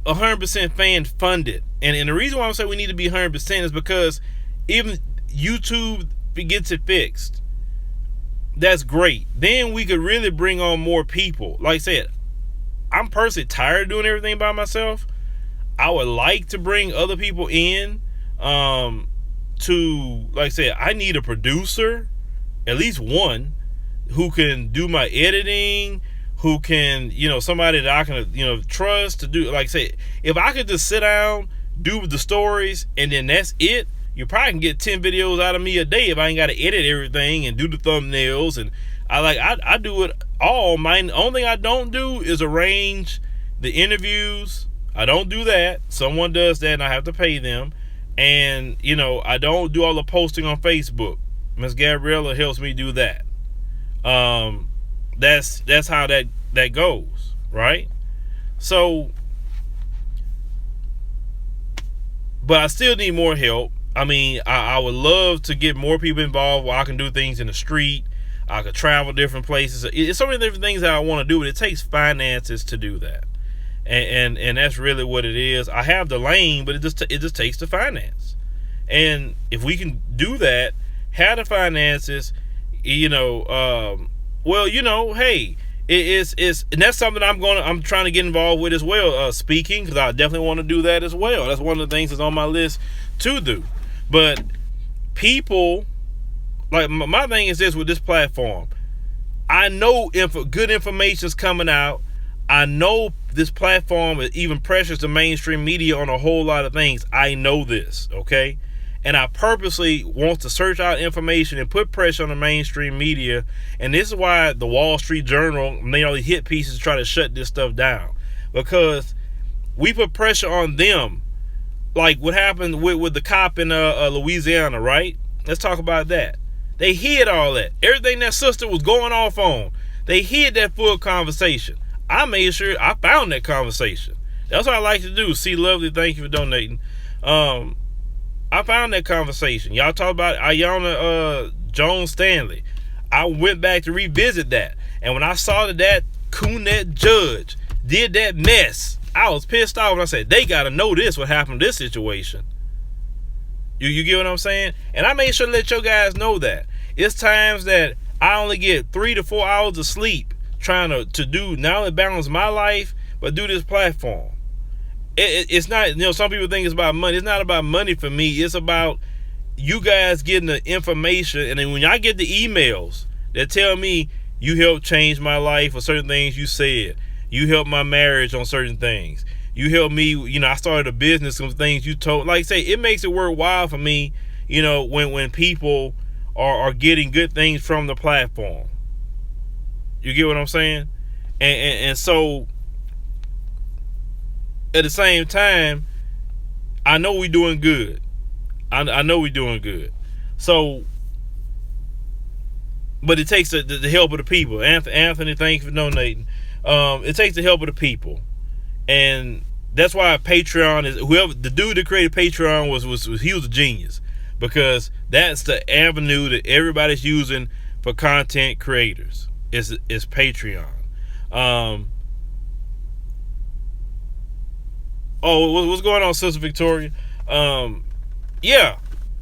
100% fan funded. And the reason why I'm saying we need to be 100% is because even YouTube gets it fixed. That's great. Then we could really bring on more people. Like I said, I'm personally tired of doing everything by myself. I would like to bring other people in. Like I said, I need a producer, at least one, who can do my editing, who can, somebody that I can, trust to do. Like I said, if I could just sit down, do the stories, and then that's it, you probably can get 10 videos out of me a day if I ain't got to edit everything and do the thumbnails. And I do it all. My only thing I don't do is arrange the interviews. I don't do that. Someone does that and I have to pay them. And, I don't do all the posting on Facebook. Miss Gabriella helps me do that. That's how that goes, right? So, but I still need more help. I mean, I would love to get more people involved where I can do things in the street. I could travel different places. It's so many different things that I want to do, but it takes finances to do that. And that's really what it is. I have the lane, but it just takes the finance. And if we can do that, have the finances, hey, it's and that's something I'm trying to get involved with as well. Speaking, because I definitely want to do that as well. That's one of the things that's on my list to do. But people, like, my thing is this with this platform. I know if good information is coming out. I know this platform even pressures the mainstream media on a whole lot of things. I know this, okay? And I purposely want to search out information and put pressure on the mainstream media. And this is why the Wall Street Journal made all these hit pieces to try to shut this stuff down. Because we put pressure on them. Like what happened with the cop in Louisiana, right? Let's talk about that. They hid all that. Everything that sister was going off on. They hid that full conversation. I made sure I found that conversation. That's what I like to do. See, lovely, thank you for donating. I found that conversation. Y'all talk about Ayanna Jones Stanley. I went back to revisit that. And when I saw that coon-net judge did that mess, I was pissed off. And I said, they got to know this, what happened to this situation. You get what I'm saying? And I made sure to let your guys know that. It's times that I only get 3 to 4 hours of sleep trying to do, not only balance my life, but do this platform. It's not, some people think it's about money. It's not about money for me. It's about you guys getting the information. And then when I get the emails that tell me you helped change my life for certain things you said, you helped my marriage on certain things, you helped me, I started a business, some things you told, like I say, it makes it worthwhile for me, when people are getting good things from the platform. You get what I'm saying? And so at the same time, I know we're doing good. I know we're doing good. So, but it takes the help of the people. Anthony, thank you for donating. It takes the help of the people, and that's why Patreon is. Whoever the dude that created Patreon was he was a genius, because that's the avenue that everybody's using for content creators. Is Patreon. What's going on, Sister Victoria? Yeah,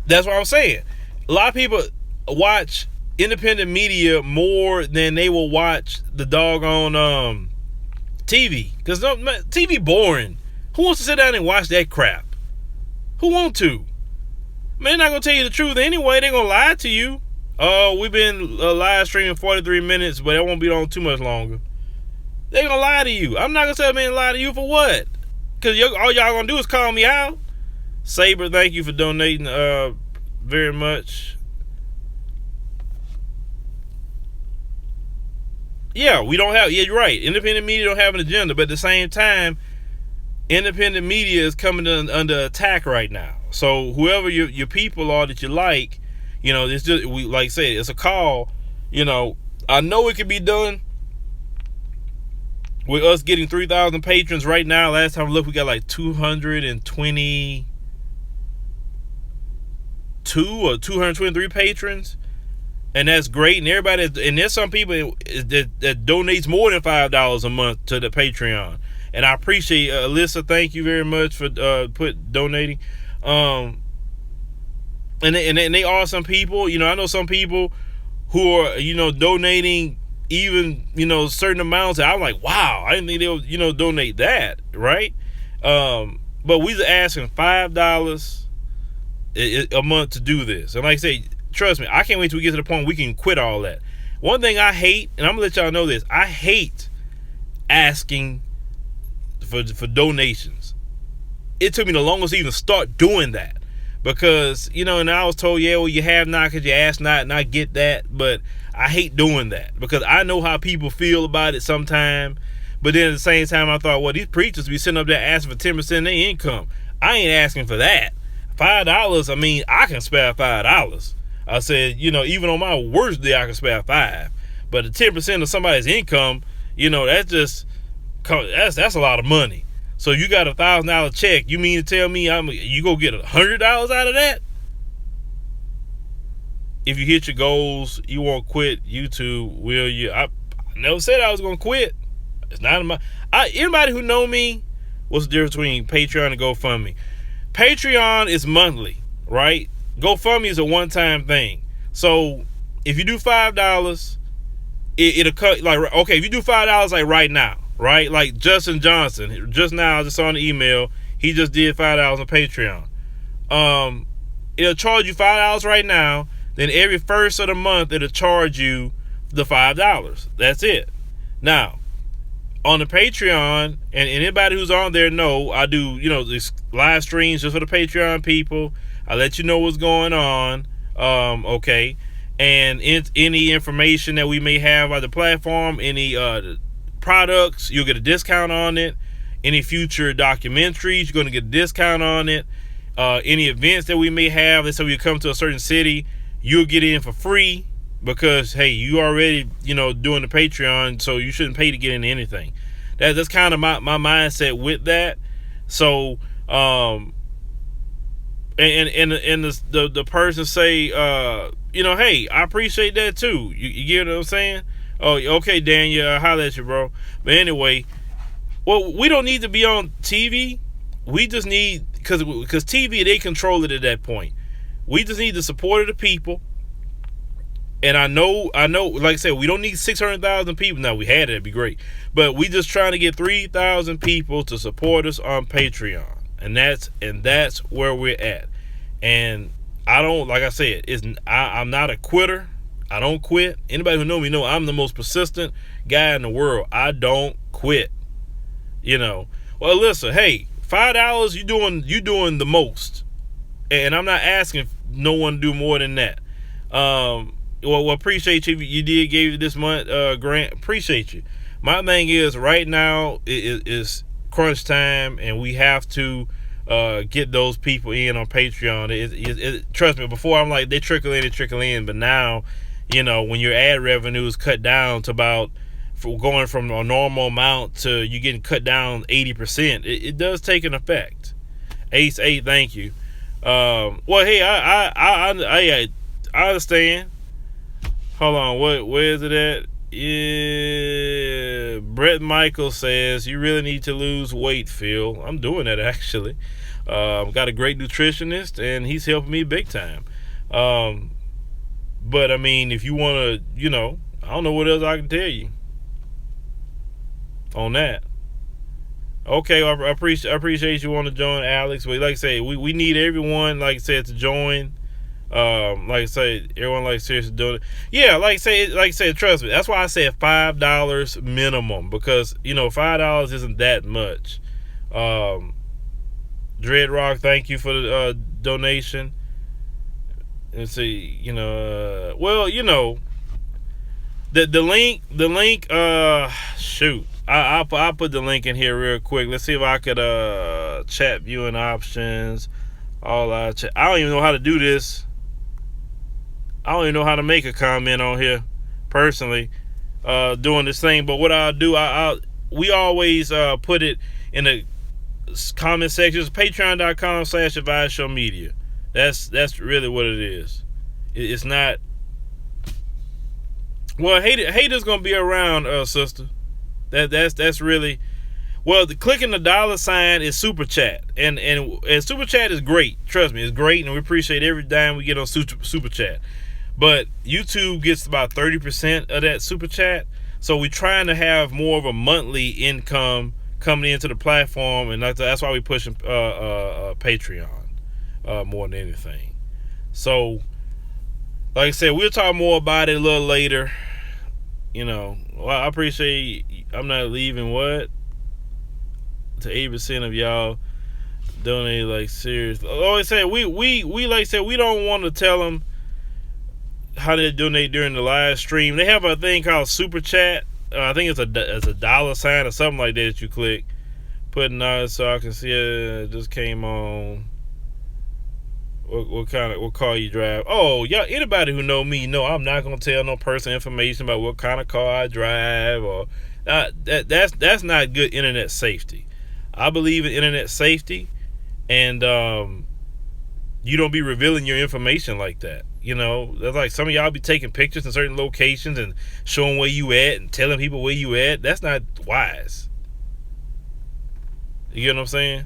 that's what I'm saying. A lot of people watch independent media more than they will watch the doggone TV, because TV boring. Who wants to sit down and watch that crap? Who want to? Man, they're not gonna tell you the truth anyway. They're gonna lie to you. We've been live streaming 43 minutes, but it won't be on too much longer. They're gonna lie to you. I'm not gonna sit there and lie to you for what? Because all y'all gonna do is call me out. Saber, thank you for donating very much. Yeah, we don't have, you're right. Independent media don't have an agenda, but at the same time, independent media is coming under attack right now. So whoever your people are that you like, it's just, we like I said, it's a call. I know it can be done with us getting 3,000 patrons right now. Last time I looked, we got like 222 or 223 patrons, and that's great. And everybody, and there's some people that donates more than $5 a month to the Patreon, And I appreciate Alyssa. Thank you very much for donating. And they are some people. I know some people who are donating even certain amounts. I'm like, wow, I didn't think they would donate that, right? But we are asking $5 a month to do this. And like I say, trust me, I can't wait till we get to the point we can quit all that. One thing I hate, and I'm gonna let y'all know this, I hate asking for donations. It took me the longest to even start doing that, because and I was told, yeah, well, you have not because you ask not, and I get that, but I hate doing that because I know how people feel about it sometimes. But then at the same time, I thought, well, these preachers be sitting up there asking for 10% of their income. I ain't asking for that. $5, I mean, I can spare $5. I said, even on my worst day, I can spare $5. But the 10% of somebody's income, that's a lot of money. So you got $1,000 check. You mean to tell me you go get $100 out of that? If you hit your goals, you won't quit YouTube, will you? I never said I was gonna quit. It's not in my. Anybody who know me, what's the difference between Patreon and GoFundMe? Patreon is monthly, right? GoFundMe is a one-time thing. So if you do $5, it'll cut. Like, okay, if you do $5 like right now, right? Like Justin Johnson, just now, I just saw an email. He just did $5 on Patreon. It'll charge you $5 right now. Then every first of the month, it'll charge you the $5. That's it. Now, on the Patreon, and anybody who's on there know, I do, these live streams just for the Patreon people. I let you know what's going on. Okay. And any information that we may have on the platform, any products, you'll get a discount on it. Any future documentaries, you're going to get a discount on it. Any events that we may have, let's say we come to a certain city, you'll get in for free because, hey, you already, doing the Patreon, so you shouldn't pay to get into anything. That's kind of my mindset with that. So, and the person say, hey, I appreciate that too. You get what I'm saying? Oh, okay, Daniel, holla at you, bro. But anyway, well, we don't need to be on TV. We just need, because TV, they control it at that point. We just need the support of the people. And I know, like I said, we don't need 600,000 people. Now, we had it, it'd be great. But we just trying to get 3,000 people to support us on Patreon. And that's where we're at. And I don't, like I said, I'm not a quitter. I don't quit. Anybody who know me know I'm the most persistent guy in the world. I don't quit. Well, listen, hey, $5, you doing the most. And I'm not asking no one to do more than that. Well, appreciate you. You did give you this month, Grant. Appreciate you. My thing is, right now is crunch time, and we have to get those people in on Patreon. Trust me, before I'm like, they trickle in, but now, when your ad revenue is cut down to about, going from a normal amount to you getting cut down 80%, it does take an effect. Ace 8, thank you. Well, hey, I understand. Hold on, where is it at? Yeah, Brett Michael says you really need to lose weight, Phil. I'm doing that actually. Got a great nutritionist, and he's helping me big time. But I mean, if you want to, I don't know what else I can tell you on that. Okay, I appreciate you want to join, Alex. But like I say, we need everyone, like I said, to join. Like I say, everyone like seriously doing it. Yeah, like I said, trust me. That's why I said $5 minimum, because $5 isn't that much. Dreadrock, thank you for the donation. Let's see, well, the link. Shoot. I'll put the link in here real quick. Let's see if I could chat viewing options. I don't even know how to do this. I don't even know how to make a comment on here personally, doing this thing. But what I'll do, we always put it in the comment sections. Patreon.com/adviseshow That's really what it is. It's not. Well, haters gonna be around, sister. That's really. Well, clicking the dollar sign is super chat, and super chat is great. Trust me, it's great, and we appreciate every dime we get on super chat. But YouTube gets about 30% of that super chat, so we're trying to have more of a monthly income coming into the platform, and that's why we're pushing Patreon more than anything. So, like I said, we'll talk more about it a little later. Well, I appreciate I'm not leaving what to 80% of y'all donate like serious. Like I said, we like I said, we don't want to tell them how they donate during the live stream. They have a thing called super chat. I think it's a dollar sign or something like that you click. Putting on so I can see it just came on. What car you drive? Oh, y'all, anybody who know me know I'm not gonna tell no personal information about what kind of car I drive or that's not good internet safety. I believe in internet safety, and you don't be revealing your information like that. That's like some of y'all be taking pictures in certain locations and showing where you at and telling people where you at. That's not wise. You get what I'm saying?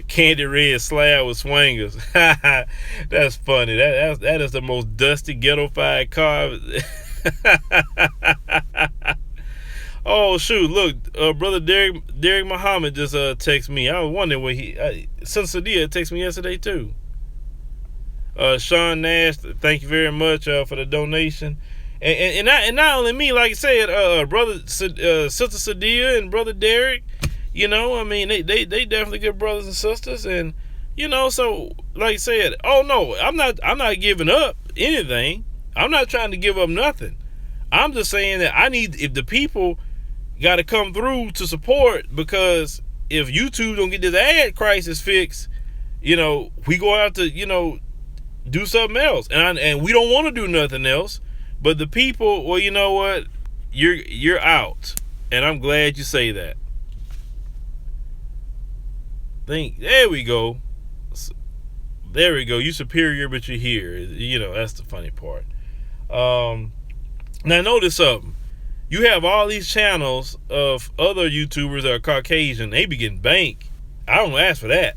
Candy red slab with swingers. That's funny. That is the most dusty ghetto-fied car. Oh shoot! Look, brother Derek Muhammad just texted me. I was wondering where Sister Sadia texted me yesterday too. Sean Nash, thank you very much for the donation, and not only me, like I said, brother Sister Sadia and brother Derek. I mean, they definitely good brothers and sisters, and so like I said, oh no, I'm not giving up anything. I'm not trying to give up nothing. I'm just saying that if the people got to come through to support, because if YouTube don't get this ad crisis fixed, we go out to do something else, and we don't want to do nothing else. But the people, well, you know what, you're out, and I'm glad you say that. There we go. You superior, but you're here. That's the funny part. Now notice something. You have all these channels of other YouTubers that are Caucasian. They be getting banked. I don't ask for that.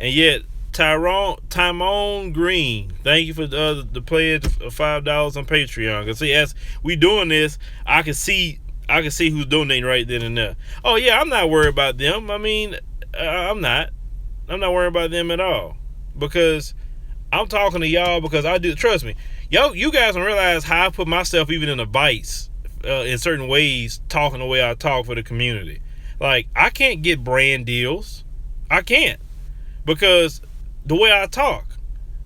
And yet, Tymone Green, thank you for the pledge of $5 on Patreon. Cause see, as we doing this, I can see who's donating right then and there. Oh yeah, I'm not worried about them. I mean, I'm not worried about them at all, because I'm talking to y'all because I do. Trust me, you guys don't realize how I put myself even in a vice in certain ways, talking the way I talk for the community. Like, I can't get brand deals. I can't, because the way I talk,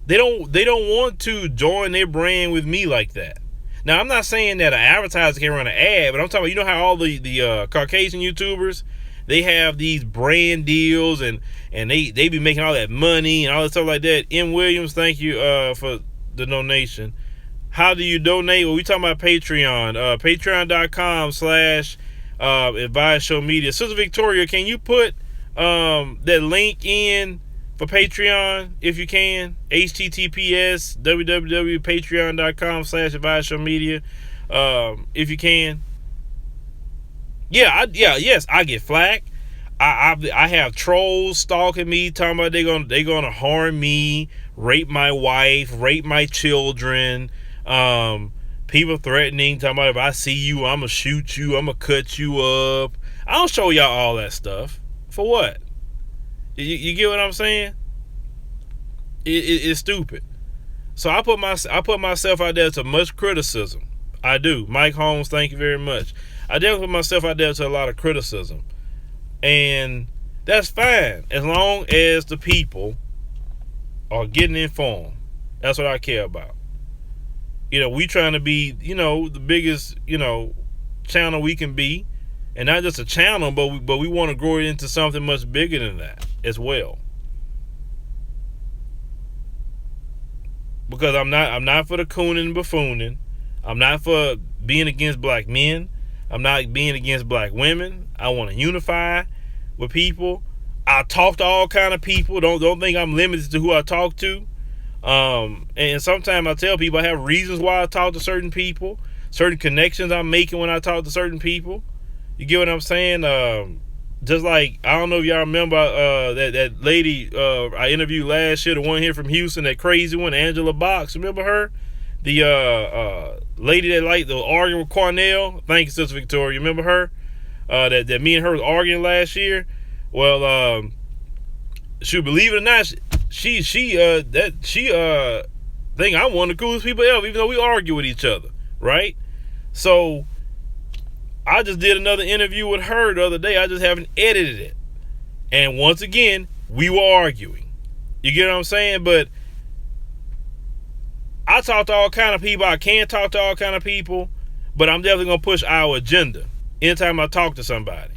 they don't want to join their brand with me like that. Now, I'm not saying that an advertiser can run an ad, but I'm talking about, how all the Caucasian YouTubers, they have these brand deals and they be making all that money and all that stuff like that. M. Williams, thank you for the donation. How do you donate? Well, we talking about Patreon. Patreon.com/adviseshow media. Sister Victoria, can you put that link in for Patreon if you can? https www.patreon.com/adviseshow media. If you can. Yes, I get flack. I have trolls stalking me, talking about they gonna harm me, rape my wife, rape my children. People threatening, talking about if I see you, I'm gonna shoot you, I'm gonna cut you up. I don't show y'all all that stuff. For what? You get what I'm saying? It's stupid. So I put myself out there to much criticism. I do. Mike Holmes, thank you very much. I definitely put myself out there to a lot of criticism. And that's fine, as long as the people are getting informed. That's what I care about. We trying to be, the biggest, channel we can be. And not just a channel, but we want to grow it into something much bigger than that as well. Because I'm not for the cooning and buffooning. I'm not for being against black men. I'm not being against black women. I want to unify with people. I talk to all kind of people. Don't think I'm limited to who I talk to. And sometimes I tell people I have reasons why I talk to certain people, certain connections I'm making when I talk to certain people. You get what I'm saying? Just like, I don't know if y'all remember that lady I interviewed last year, the one here from Houston, that crazy one, Angela Box. Remember her? The lady that liked the arguing with Cornell. Thank you, Sister Victoria. Remember her? That me and her was arguing last year. Well, should believe it or not, she think I'm one of the coolest people ever, even though we argue with each other, right? So I just did another interview with her the other day. I just haven't edited it. And once again, we were arguing. You get what I'm saying? But I talk to all kind of people. I can talk to all kind of people. But I'm definitely going to push our agenda anytime I talk to somebody.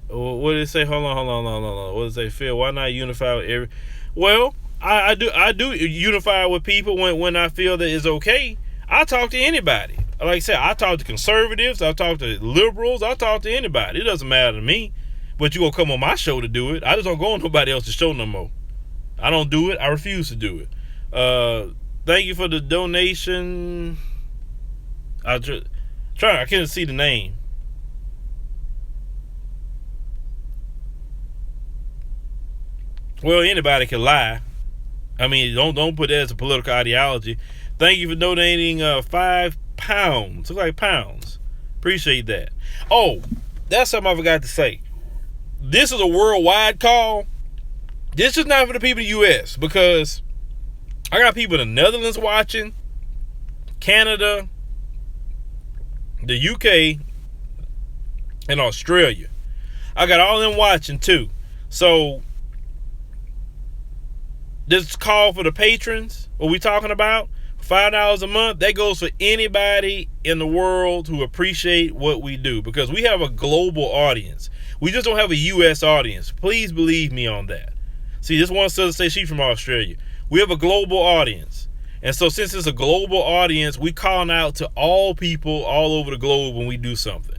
What did it say? Hold on. What did it say? Phil, why not unify with every... Well, I do unify with people when I feel that it's okay. I talk to anybody. Like I said, I talk to conservatives, I talk to liberals, I talk to anybody. It doesn't matter to me. But you gonna come on my show to do it. I just don't go on nobody else's show no more. I don't do it. I refuse to do it. Thank you for the donation. I couldn't see the name. Well, anybody can lie. I mean, don't put that as a political ideology. Thank you for donating £5. Looks like pounds. Appreciate that. Oh, that's something I forgot to say. This is a worldwide call. This is not for the people in the U.S. because I got people in the Netherlands watching, Canada, the UK, and Australia. I got all of them watching too. So this call for the patrons, what we talking about, $5 a month, that goes for anybody in the world who appreciate what we do, because we have a global audience. We just don't have a U.S. audience. Please believe me on that. See, this one sister say she's from Australia. We have a global audience. And so since it's a global audience, we calling out to all people all over the globe when we do something.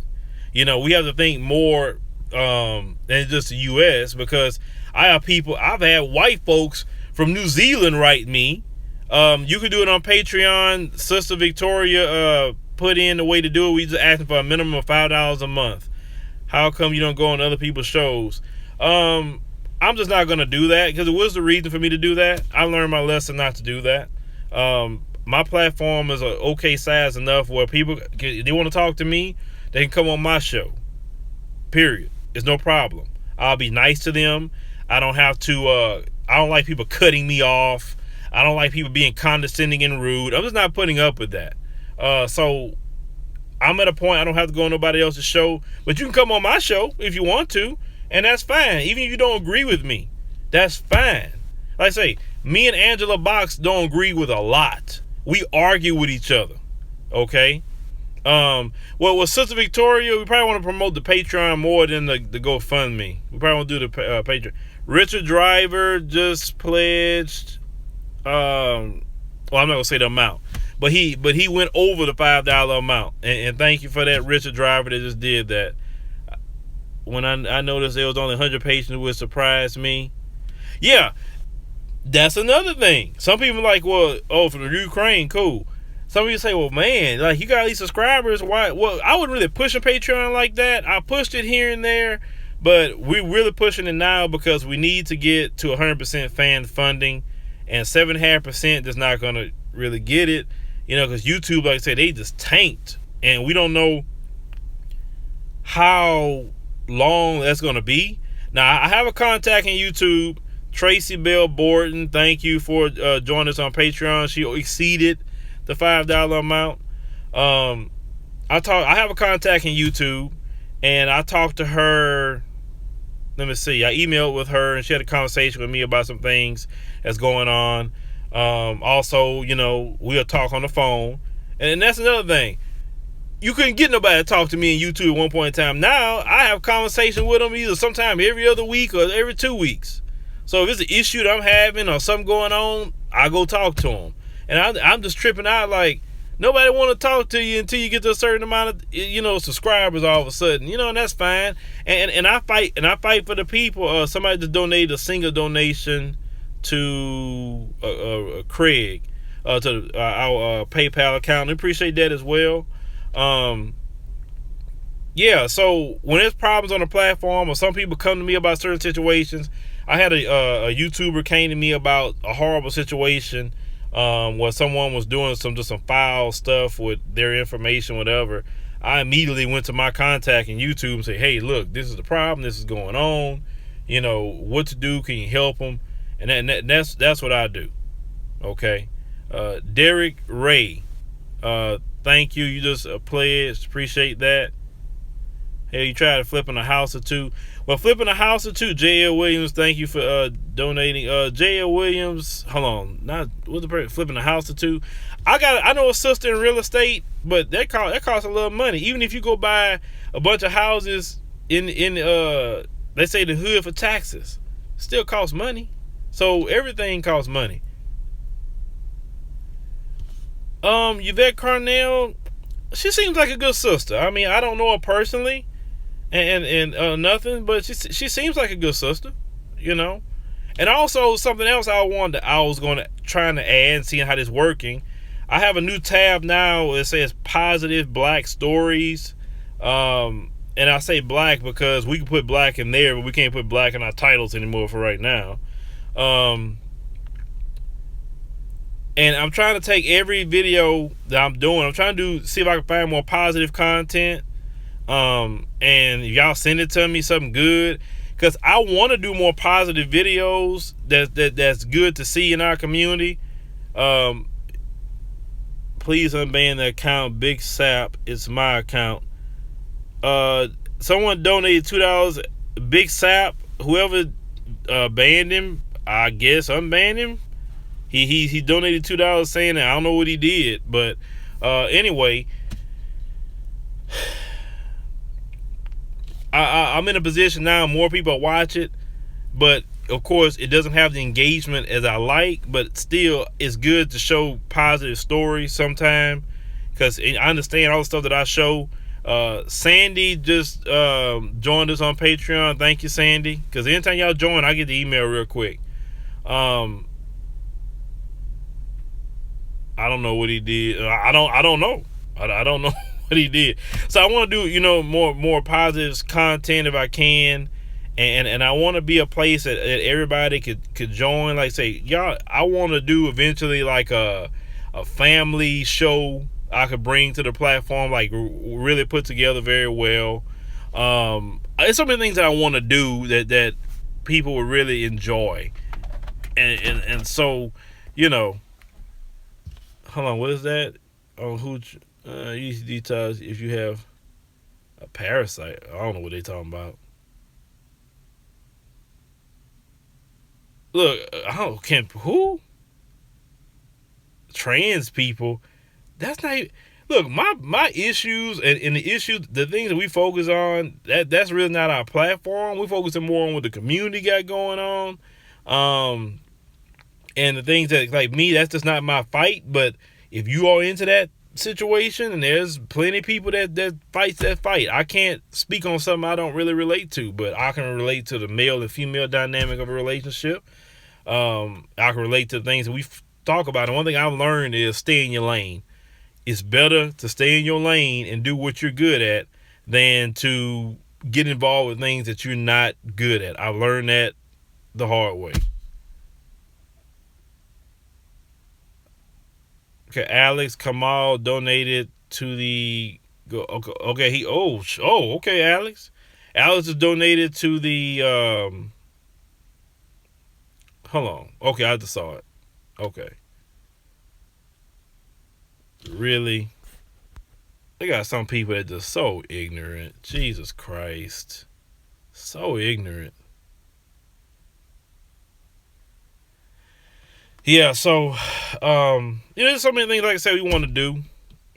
You know, we have to think more than just the U.S. because I've had white folks from New Zealand write me. You can do it on Patreon. Sister Victoria put in the way to do it. We just asking for a minimum of $5 a month. How come you don't go on other people's shows? I'm just not going to do that because it was the reason for me to do that. I learned my lesson not to do that. My platform is a okay size enough where people, if they want to talk to me, they can come on my show. Period. It's no problem. I'll be nice to them. I don't have to, I don't like people cutting me off. I don't like people being condescending and rude. I'm just not putting up with that. So I'm at a point I don't have to go on nobody else's show. But you can come on my show if you want to. And that's fine. Even if you don't agree with me, that's fine. Like I say, me and Angela Box don't agree with a lot. We argue with each other. Okay? Well, with Sister Victoria, we probably want to promote the Patreon more than the GoFundMe. We probably want to do the Patreon. Richard Driver just pledged... well, I'm not gonna say the amount, but he went over the $5 amount, and thank you for that, Richard Driver, that just did that. When I noticed there was only 100 patients, which surprised me. Yeah, that's another thing. Some people are like, well, from the Ukraine, cool. Some people say, well, man, like, you got these subscribers, why? Well, I wasn't really pushing Patreon like that. I pushed it here and there, but we're really pushing it now because we need to get to 100% fan funding. And 7.5% is not going to really get it, you know, because YouTube, like I said, they just tanked. And we don't know how long that's going to be. Now, I have a contact in YouTube, Tracy Bell Borden. Thank you for joining us on Patreon. She exceeded the $5 amount. I have a contact in YouTube, and I talked to her. Let me see. I emailed with her, and she had a conversation with me about some things that's going on. Also, you know, we'll talk on the phone. And that's another thing. You couldn't get nobody to talk to me in YouTube at one point in time. Now, I have conversation with them either sometime every other week or every 2 weeks. So if it's an issue that I'm having or something going on, I go talk to them. And I'm just tripping out like, nobody want to talk to you until you get to a certain amount of, you know, subscribers all of a sudden. You know, and that's fine. And I fight for the people. Somebody just donated a single donation to Craig, to our PayPal account. I appreciate that as well. Yeah, yeah, so when there's problems on the platform, or some people come to me about certain situations, I had a YouTuber came to me about a horrible situation, where someone was doing just some foul stuff with their information, whatever. I immediately went to my contact in YouTube and said, "Hey, look, this is the problem. This is going on. You know what to do. Can you help them?" That's what I do. Okay, Derek Ray, thank you. You just pledged. Appreciate that. Hey, you tried flipping a house or two. Well, flipping a house or two. J.L. Williams, thank you for donating. J.L. Williams, hold on, not what's the person flipping a house or two. I know a sister in real estate, but that costs a little money. Even if you go buy a bunch of houses in they say the hood for taxes, still costs money. So everything costs money. Yvette Carnell, she seems like a good sister. I mean, I don't know her personally, and nothing, but she seems like a good sister, you know. And also something else I was going to trying to add and seeing how this working. I have a new tab now that says positive black stories. And I say black because we can put black in there, but we can't put black in our titles anymore for right now. And I'm trying to take every video that I'm doing, I'm trying to see if I can find more positive content. And y'all send it to me, something good, because I want to do more positive videos that's good to see in our community. Please unban the account, Big Sap. It's my account. Someone donated $2. Big Sap, whoever banned him, I guess unbanned him. He donated $2 saying that. I don't know what he did, but anyway, I'm in a position now. More people watch it, but of course, it doesn't have the engagement as I like. But still, it's good to show positive stories sometime, because I understand all the stuff that I show. Sandy just joined us on Patreon. Thank you, Sandy. Because anytime y'all join, I get the email real quick. I don't know what he did. I don't know. I don't know what he did. So I want to do, more positive content if I can, and I want to be a place that everybody could join. Like say, y'all, I want to do eventually like a family show I could bring to the platform, like really put together very well. It's so many things that I want to do that people would really enjoy, and so, hold on, what is that? Oh, use details if you have a parasite. I don't know what they talking about. Look, who? Trans people. That's not even, look, my issues and the issues, the things that we focus on, that's really not our platform. We focusing more on what the community got going on. And the things that, like me, that's just not my fight. But if you are into that situation, and there's plenty of people that fights that fight. I can't speak on something I don't really relate to, but I can relate to the male and female dynamic of a relationship. I can relate to the things that we talk about. And one thing I've learned is stay in your lane. It's better to stay in your lane and do what you're good at than to get involved with things that you're not good at. I've learned that the hard way. Okay, Alex Kamal donated to the. Okay, okay, Alex. Alex has donated to the. Hold on. Okay, I just saw it. Okay. Really? They got some people that just so ignorant. Jesus Christ. So ignorant. Yeah, so there's so many things, like I said, we want to do.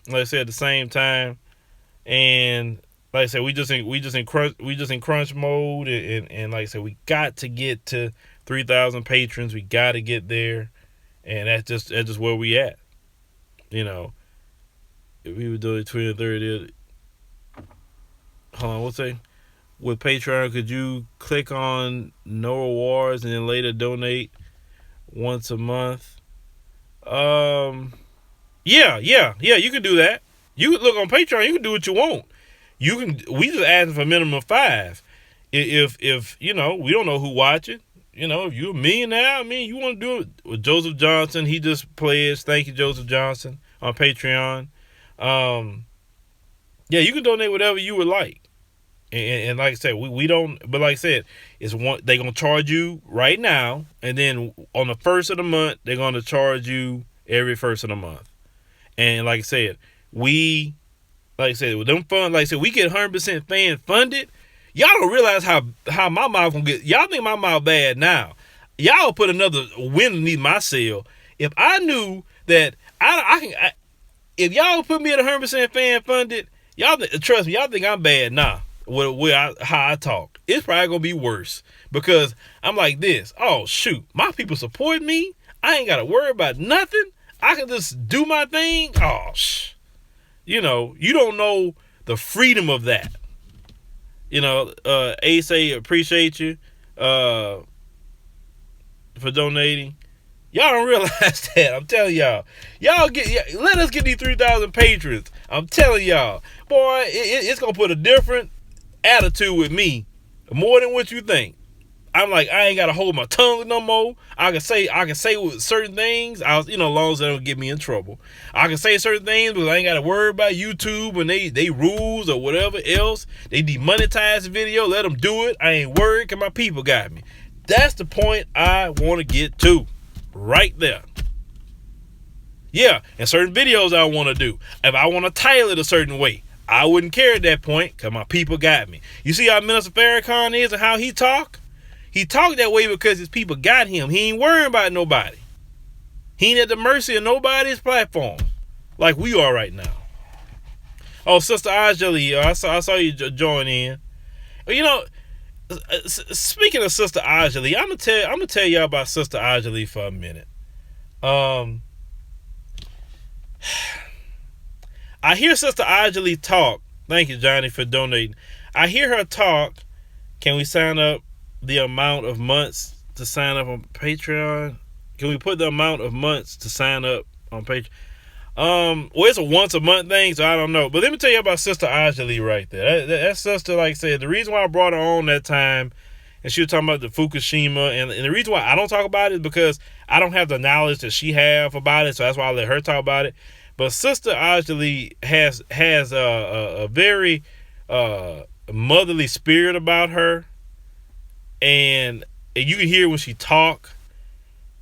Like I said, at the same time, and like I said, we just in crunch mode, and like I said, we got to get to 3,000 patrons. We got to get there, and that's just where we at. If we would do it 20 or 30, hold on, what's that? With Patreon, could you click on no rewards and then later donate once a month? Yeah, you can do that. You look on Patreon, you can do what you want. We just asking for minimum 5. If you know, we don't know who watching. You know, if you're a millionaire, I mean, you want to do it with Joseph Johnson. He just pledged. Thank you, Joseph Johnson, on Patreon. Yeah, you can donate whatever you would like. And like I said, we don't. But like I said, it's one. They're gonna charge you right now, and then on the first of the month, they're gonna charge you every first of the month. And like I said, with them fund, like I said, we get 100% fan funded. Y'all don't realize how my mouth gonna get. Y'all think my mouth bad now. Y'all put another wind underneath my sail. If I knew that if y'all put me at 100% fan funded, y'all trust me. Y'all think I'm bad now. How I talk, it's probably gonna be worse because I'm like this. Oh shoot, my people support me. I ain't gotta worry about nothing. I can just do my thing. Oh you know, you don't know the freedom of that. You know, Ace, appreciate you for donating. Y'all don't realize that. I'm telling y'all. Let us get these 3,000 patrons. I'm telling y'all, boy, it's gonna put a different attitude with me, more than what you think. I'm like, I ain't gotta hold my tongue no more. I can say with certain things. As long as they don't get me in trouble. I can say certain things because I ain't gotta worry about YouTube and they rules or whatever else. They demonetize the video. Let them do it. I ain't worried because my people got me. That's the point I want to get to, right there. Yeah, and certain videos I want to do. If I want to title it a certain way, I wouldn't care at that point because my people got me. You see how Minister Farrakhan is and how he talk? He talk that way because his people got him. He ain't worrying about nobody. He ain't at the mercy of nobody's platform like we are right now. Oh, Sister Ajali, I saw you join in. You know, speaking of Sister Ajali, I'm gonna tell y'all about Sister Ajali for a minute. I hear Sister Ajali talk. Thank you, Johnny, for donating. I hear her talk. Can we sign up the amount of months to sign up on Patreon? Can we put the amount of months to sign up on Patreon? Well, it's a once a month thing, so I don't know. But let me tell you about Sister Ajali right there. That sister, like I said, the reason why I brought her on that time, and she was talking about the Fukushima, and the reason why I don't talk about it is because I don't have the knowledge that she have about it, so that's why I let her talk about it. But Sister Ajali has a very motherly spirit about her, and you can hear when she talk.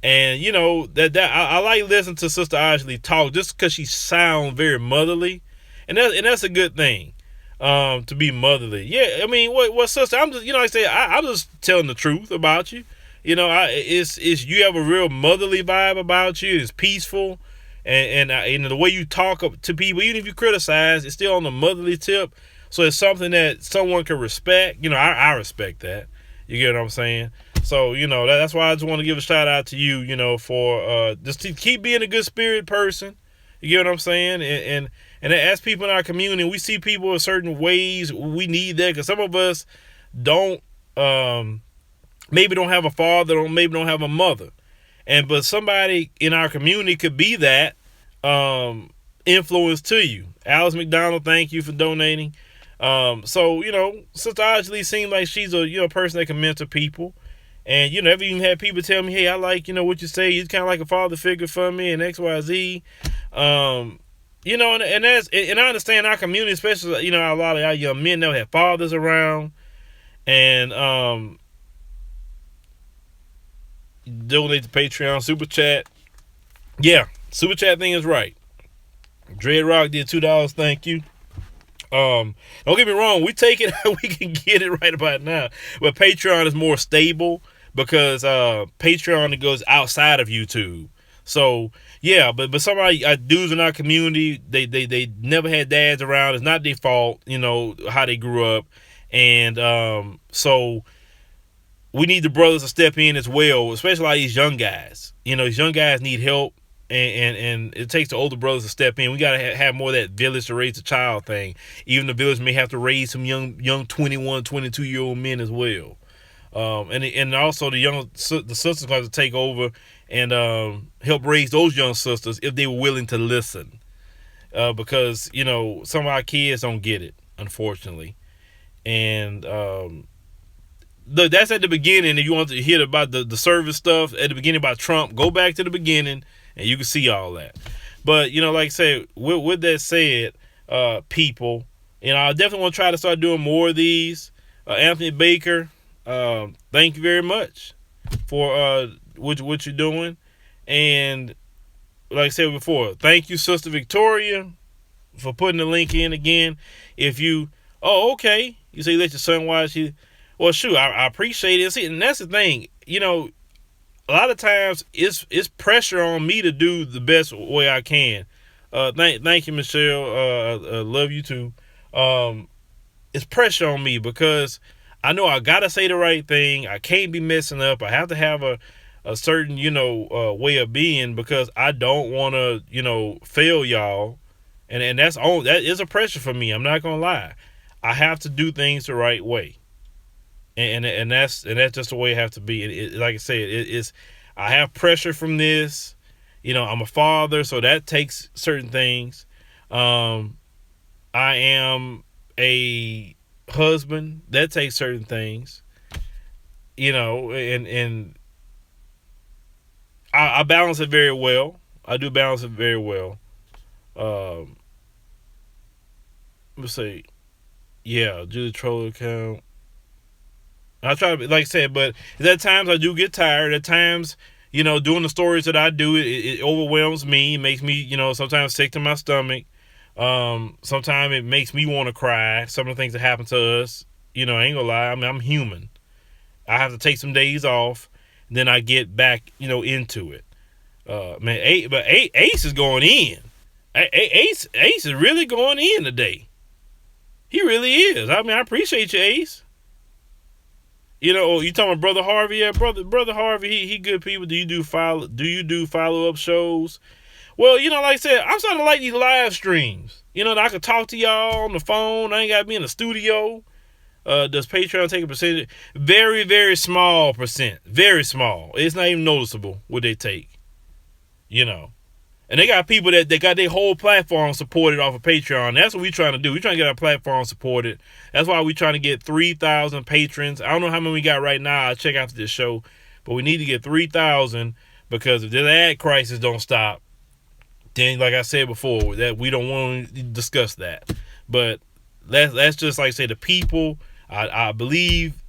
And you know that I like listening to Sister Ajali talk just because she sounds very motherly, and that's a good thing, to be motherly. Yeah, I mean, what sister? I'm just, like I say, I'm just telling the truth about you. You know, it's you have a real motherly vibe about you. It's peaceful, and the way you talk to people, even if you criticize, it's still on the motherly tip. So it's something that someone can respect. I respect that. You get what I'm saying? So, that's why I just want to give a shout out to you, for just to keep being a good spirit person. You get what I'm saying? And as people in our community, we see people in certain ways, we need that, because some of us don't, maybe don't have a father, or maybe don't have a mother. But somebody in our community could be that influence to you. Alice McDonald, thank you for donating. So, Sister Ajali seems like she's a person that can mentor people. And, I've even had people tell me, hey, I like, what you say. You're kind of like a father figure for me and XYZ. And I understand our community, especially, a lot of our young men now have fathers around. And donate to Patreon, Super Chat. Yeah, Super Chat thing is right. Dread Rock did $2, thank you. Don't get me wrong, we take it, we can get it right about now. But Patreon is more stable because Patreon goes outside of YouTube. So yeah, but somebody dudes in our community, they never had dads around. It's not their fault, how they grew up, and so we need the brothers to step in as well, especially a lot of these young guys. These young guys need help. And it takes the older brothers to step in. We got to have more of that village to raise a child thing. Even the village may have to raise some young 21, 22-year-old men as well. And also the sisters have to take over and help raise those young sisters if they were willing to listen. Because, some of our kids don't get it. unfortunately. And look, that's at the beginning. If you want to hear about the service stuff at the beginning about Trump, go back to the beginning and you can see all that. But, like I said, with that said, people, I definitely want to try to start doing more of these. Anthony Baker, thank you very much for what you're doing. And like I said before, thank you, Sister Victoria, for putting the link in again. If you, okay, you say you let your son watch it. Well, shoot, I appreciate it. See, and that's the thing, a lot of times it's pressure on me to do the best way I can. Thank you, Michelle. Love you too. It's pressure on me because I know I gotta say the right thing. I can't be messing up. I have to have a certain way of being because I don't want to fail y'all, and that is a pressure for me. I'm not gonna lie. I have to do things the right way. And that's just the way it has to be. Like I said, I have pressure from this. I'm a father, so that takes certain things. I am a husband, that takes certain things. And I balance it very well. I do balance it very well. Let's see. Yeah, do the troll account. I try to, like I said, but at times I do get tired. At times, doing the stories that I do, it overwhelms me. It makes me, sometimes sick to my stomach. Sometimes it makes me want to cry. Some of the things that happen to us, I ain't gonna lie. I mean, I'm human. I have to take some days off. Then I get back, into it. Ace is going in. Ace is really going in today. He really is. I mean, I appreciate you, Ace. You talking about Brother Harvey? Yeah, brother Harvey, he good people. Do you do follow up shows? Well, like I said, I'm starting to like these live streams. That I could talk to y'all on the phone. I ain't got to be in the studio. Does Patreon take a percentage? Very, very small percent. Very small. It's not even noticeable what they take. And they got people that they got their whole platform supported off of Patreon. That's what we're trying to do. We're trying to get our platform supported. That's why we're trying to get 3,000 patrons. I don't know how many we got right now. I'll check after this show. But we need to get 3,000 because if this ad crisis don't stop, then, like I said before, that we don't want to discuss that. But that's just like I say, the people. I believe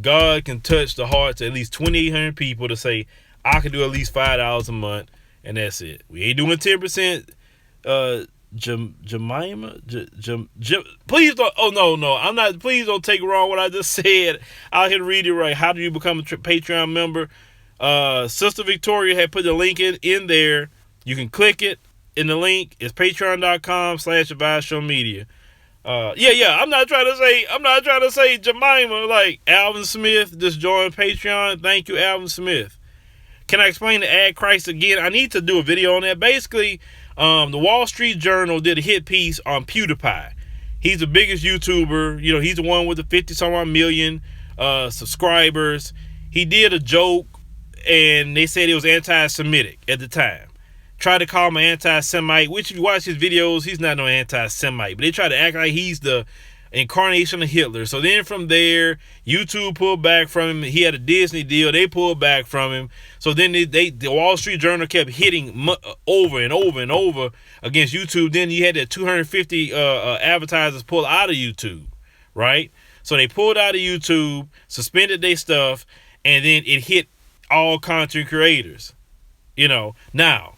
God can touch the hearts of at least 2,800 people to say, I can do at least $5 a month. And that's it. We ain't doing 10%. Jemima, please don't. Oh no, I'm not. Please don't take wrong what I just said. I'll hit read it right. How do you become a Patreon member? Sister Victoria had put the link in there. You can click it in the link. It's patreon.com/adviseshow Yeah. I'm not trying to say Jemima like Alvin Smith just joined Patreon. Thank you, Alvin Smith. Can I explain the ad crisis again? I need to do a video on that. Basically, the Wall Street Journal did a hit piece on PewDiePie. He's the biggest YouTuber. He's the one with the 50-some-odd million subscribers. He did a joke, and they said it was anti-Semitic at the time. Tried to call him an anti-Semite, which if you watch his videos, he's not no anti-Semite. But they try to act like he's the incarnation of Hitler. So then from there, YouTube pulled back from him. He had a Disney deal. They pulled back from him. So then the Wall Street Journal kept hitting over and over and over against YouTube. Then you had that 250 advertisers pull out of YouTube, right? So they pulled out of YouTube, suspended their stuff, and then it hit all content creators. Now,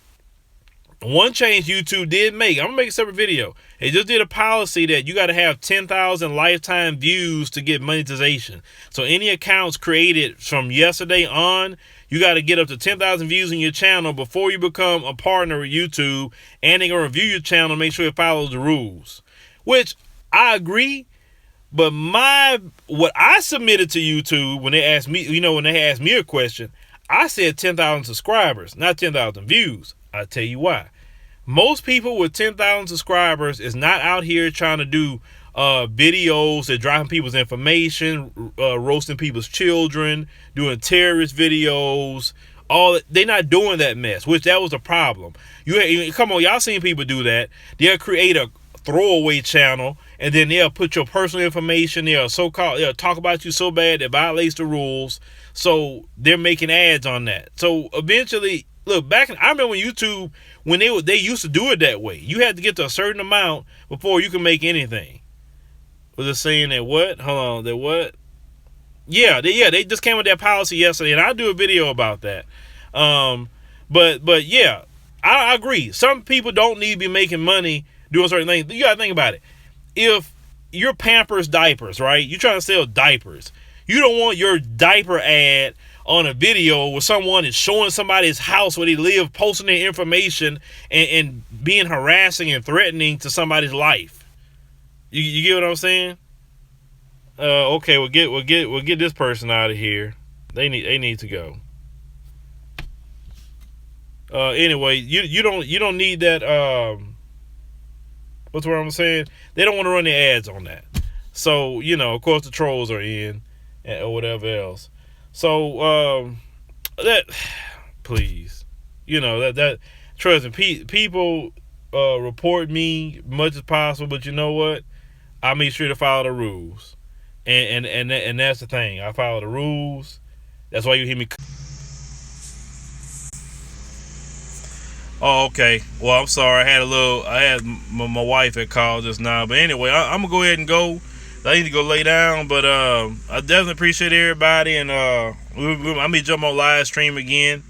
one change YouTube did make, I'm going to make a separate video. They just did a policy that you got to have 10,000 lifetime views to get monetization. So any accounts created from yesterday on, you got to get up to 10,000 views on your channel before you become a partner with YouTube. And they're going to review your channel, make sure it follows the rules. Which I agree. But what I submitted to YouTube when they asked me, when they asked me a question, I said 10,000 subscribers, not 10,000 views. I'll tell you why. Most people with 10,000 subscribers is not out here trying to do videos that driving people's information, roasting people's children, doing terrorist videos. They're not doing that mess, which that was a problem. Come on, y'all seen people do that. They'll create a throwaway channel and then they'll put your personal information. They'll talk about you so bad that violates the rules. So they're making ads on that. So eventually, look, I remember when YouTube, when they used to do it that way. You had to get to a certain amount before you can make anything. Was it saying that what? Hold on, that what? Yeah, they just came with that policy yesterday, and I'll do a video about that. But yeah, I agree. Some people don't need to be making money doing certain things. You gotta think about it. If you're Pampers diapers, right? You're trying to sell diapers. You don't want your diaper ad on a video where someone is showing somebody's house where they live, posting their information, and being harassing and threatening to somebody's life. You get what I'm saying? Okay, we'll get this person out of here. They need to go. Anyway, you don't need that. What's what I'm saying? They don't want to run the ads on that. So of course the trolls are in, or whatever else. So that please, that trust me, people report me much as possible, but you know what? I make sure to follow the rules. And that's the thing. I follow the rules. That's why you hear me. Oh, okay. Well, I'm sorry. I had my wife had called just now. But anyway, I'm gonna go ahead and go. I need to go lay down. But I definitely appreciate everybody, and I may jump on live stream again.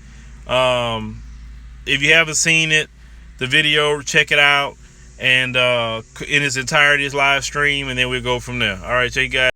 If you haven't seen it, the video, check it out, and in its entirety, is live stream, and then we'll go from there. All right, so you guys.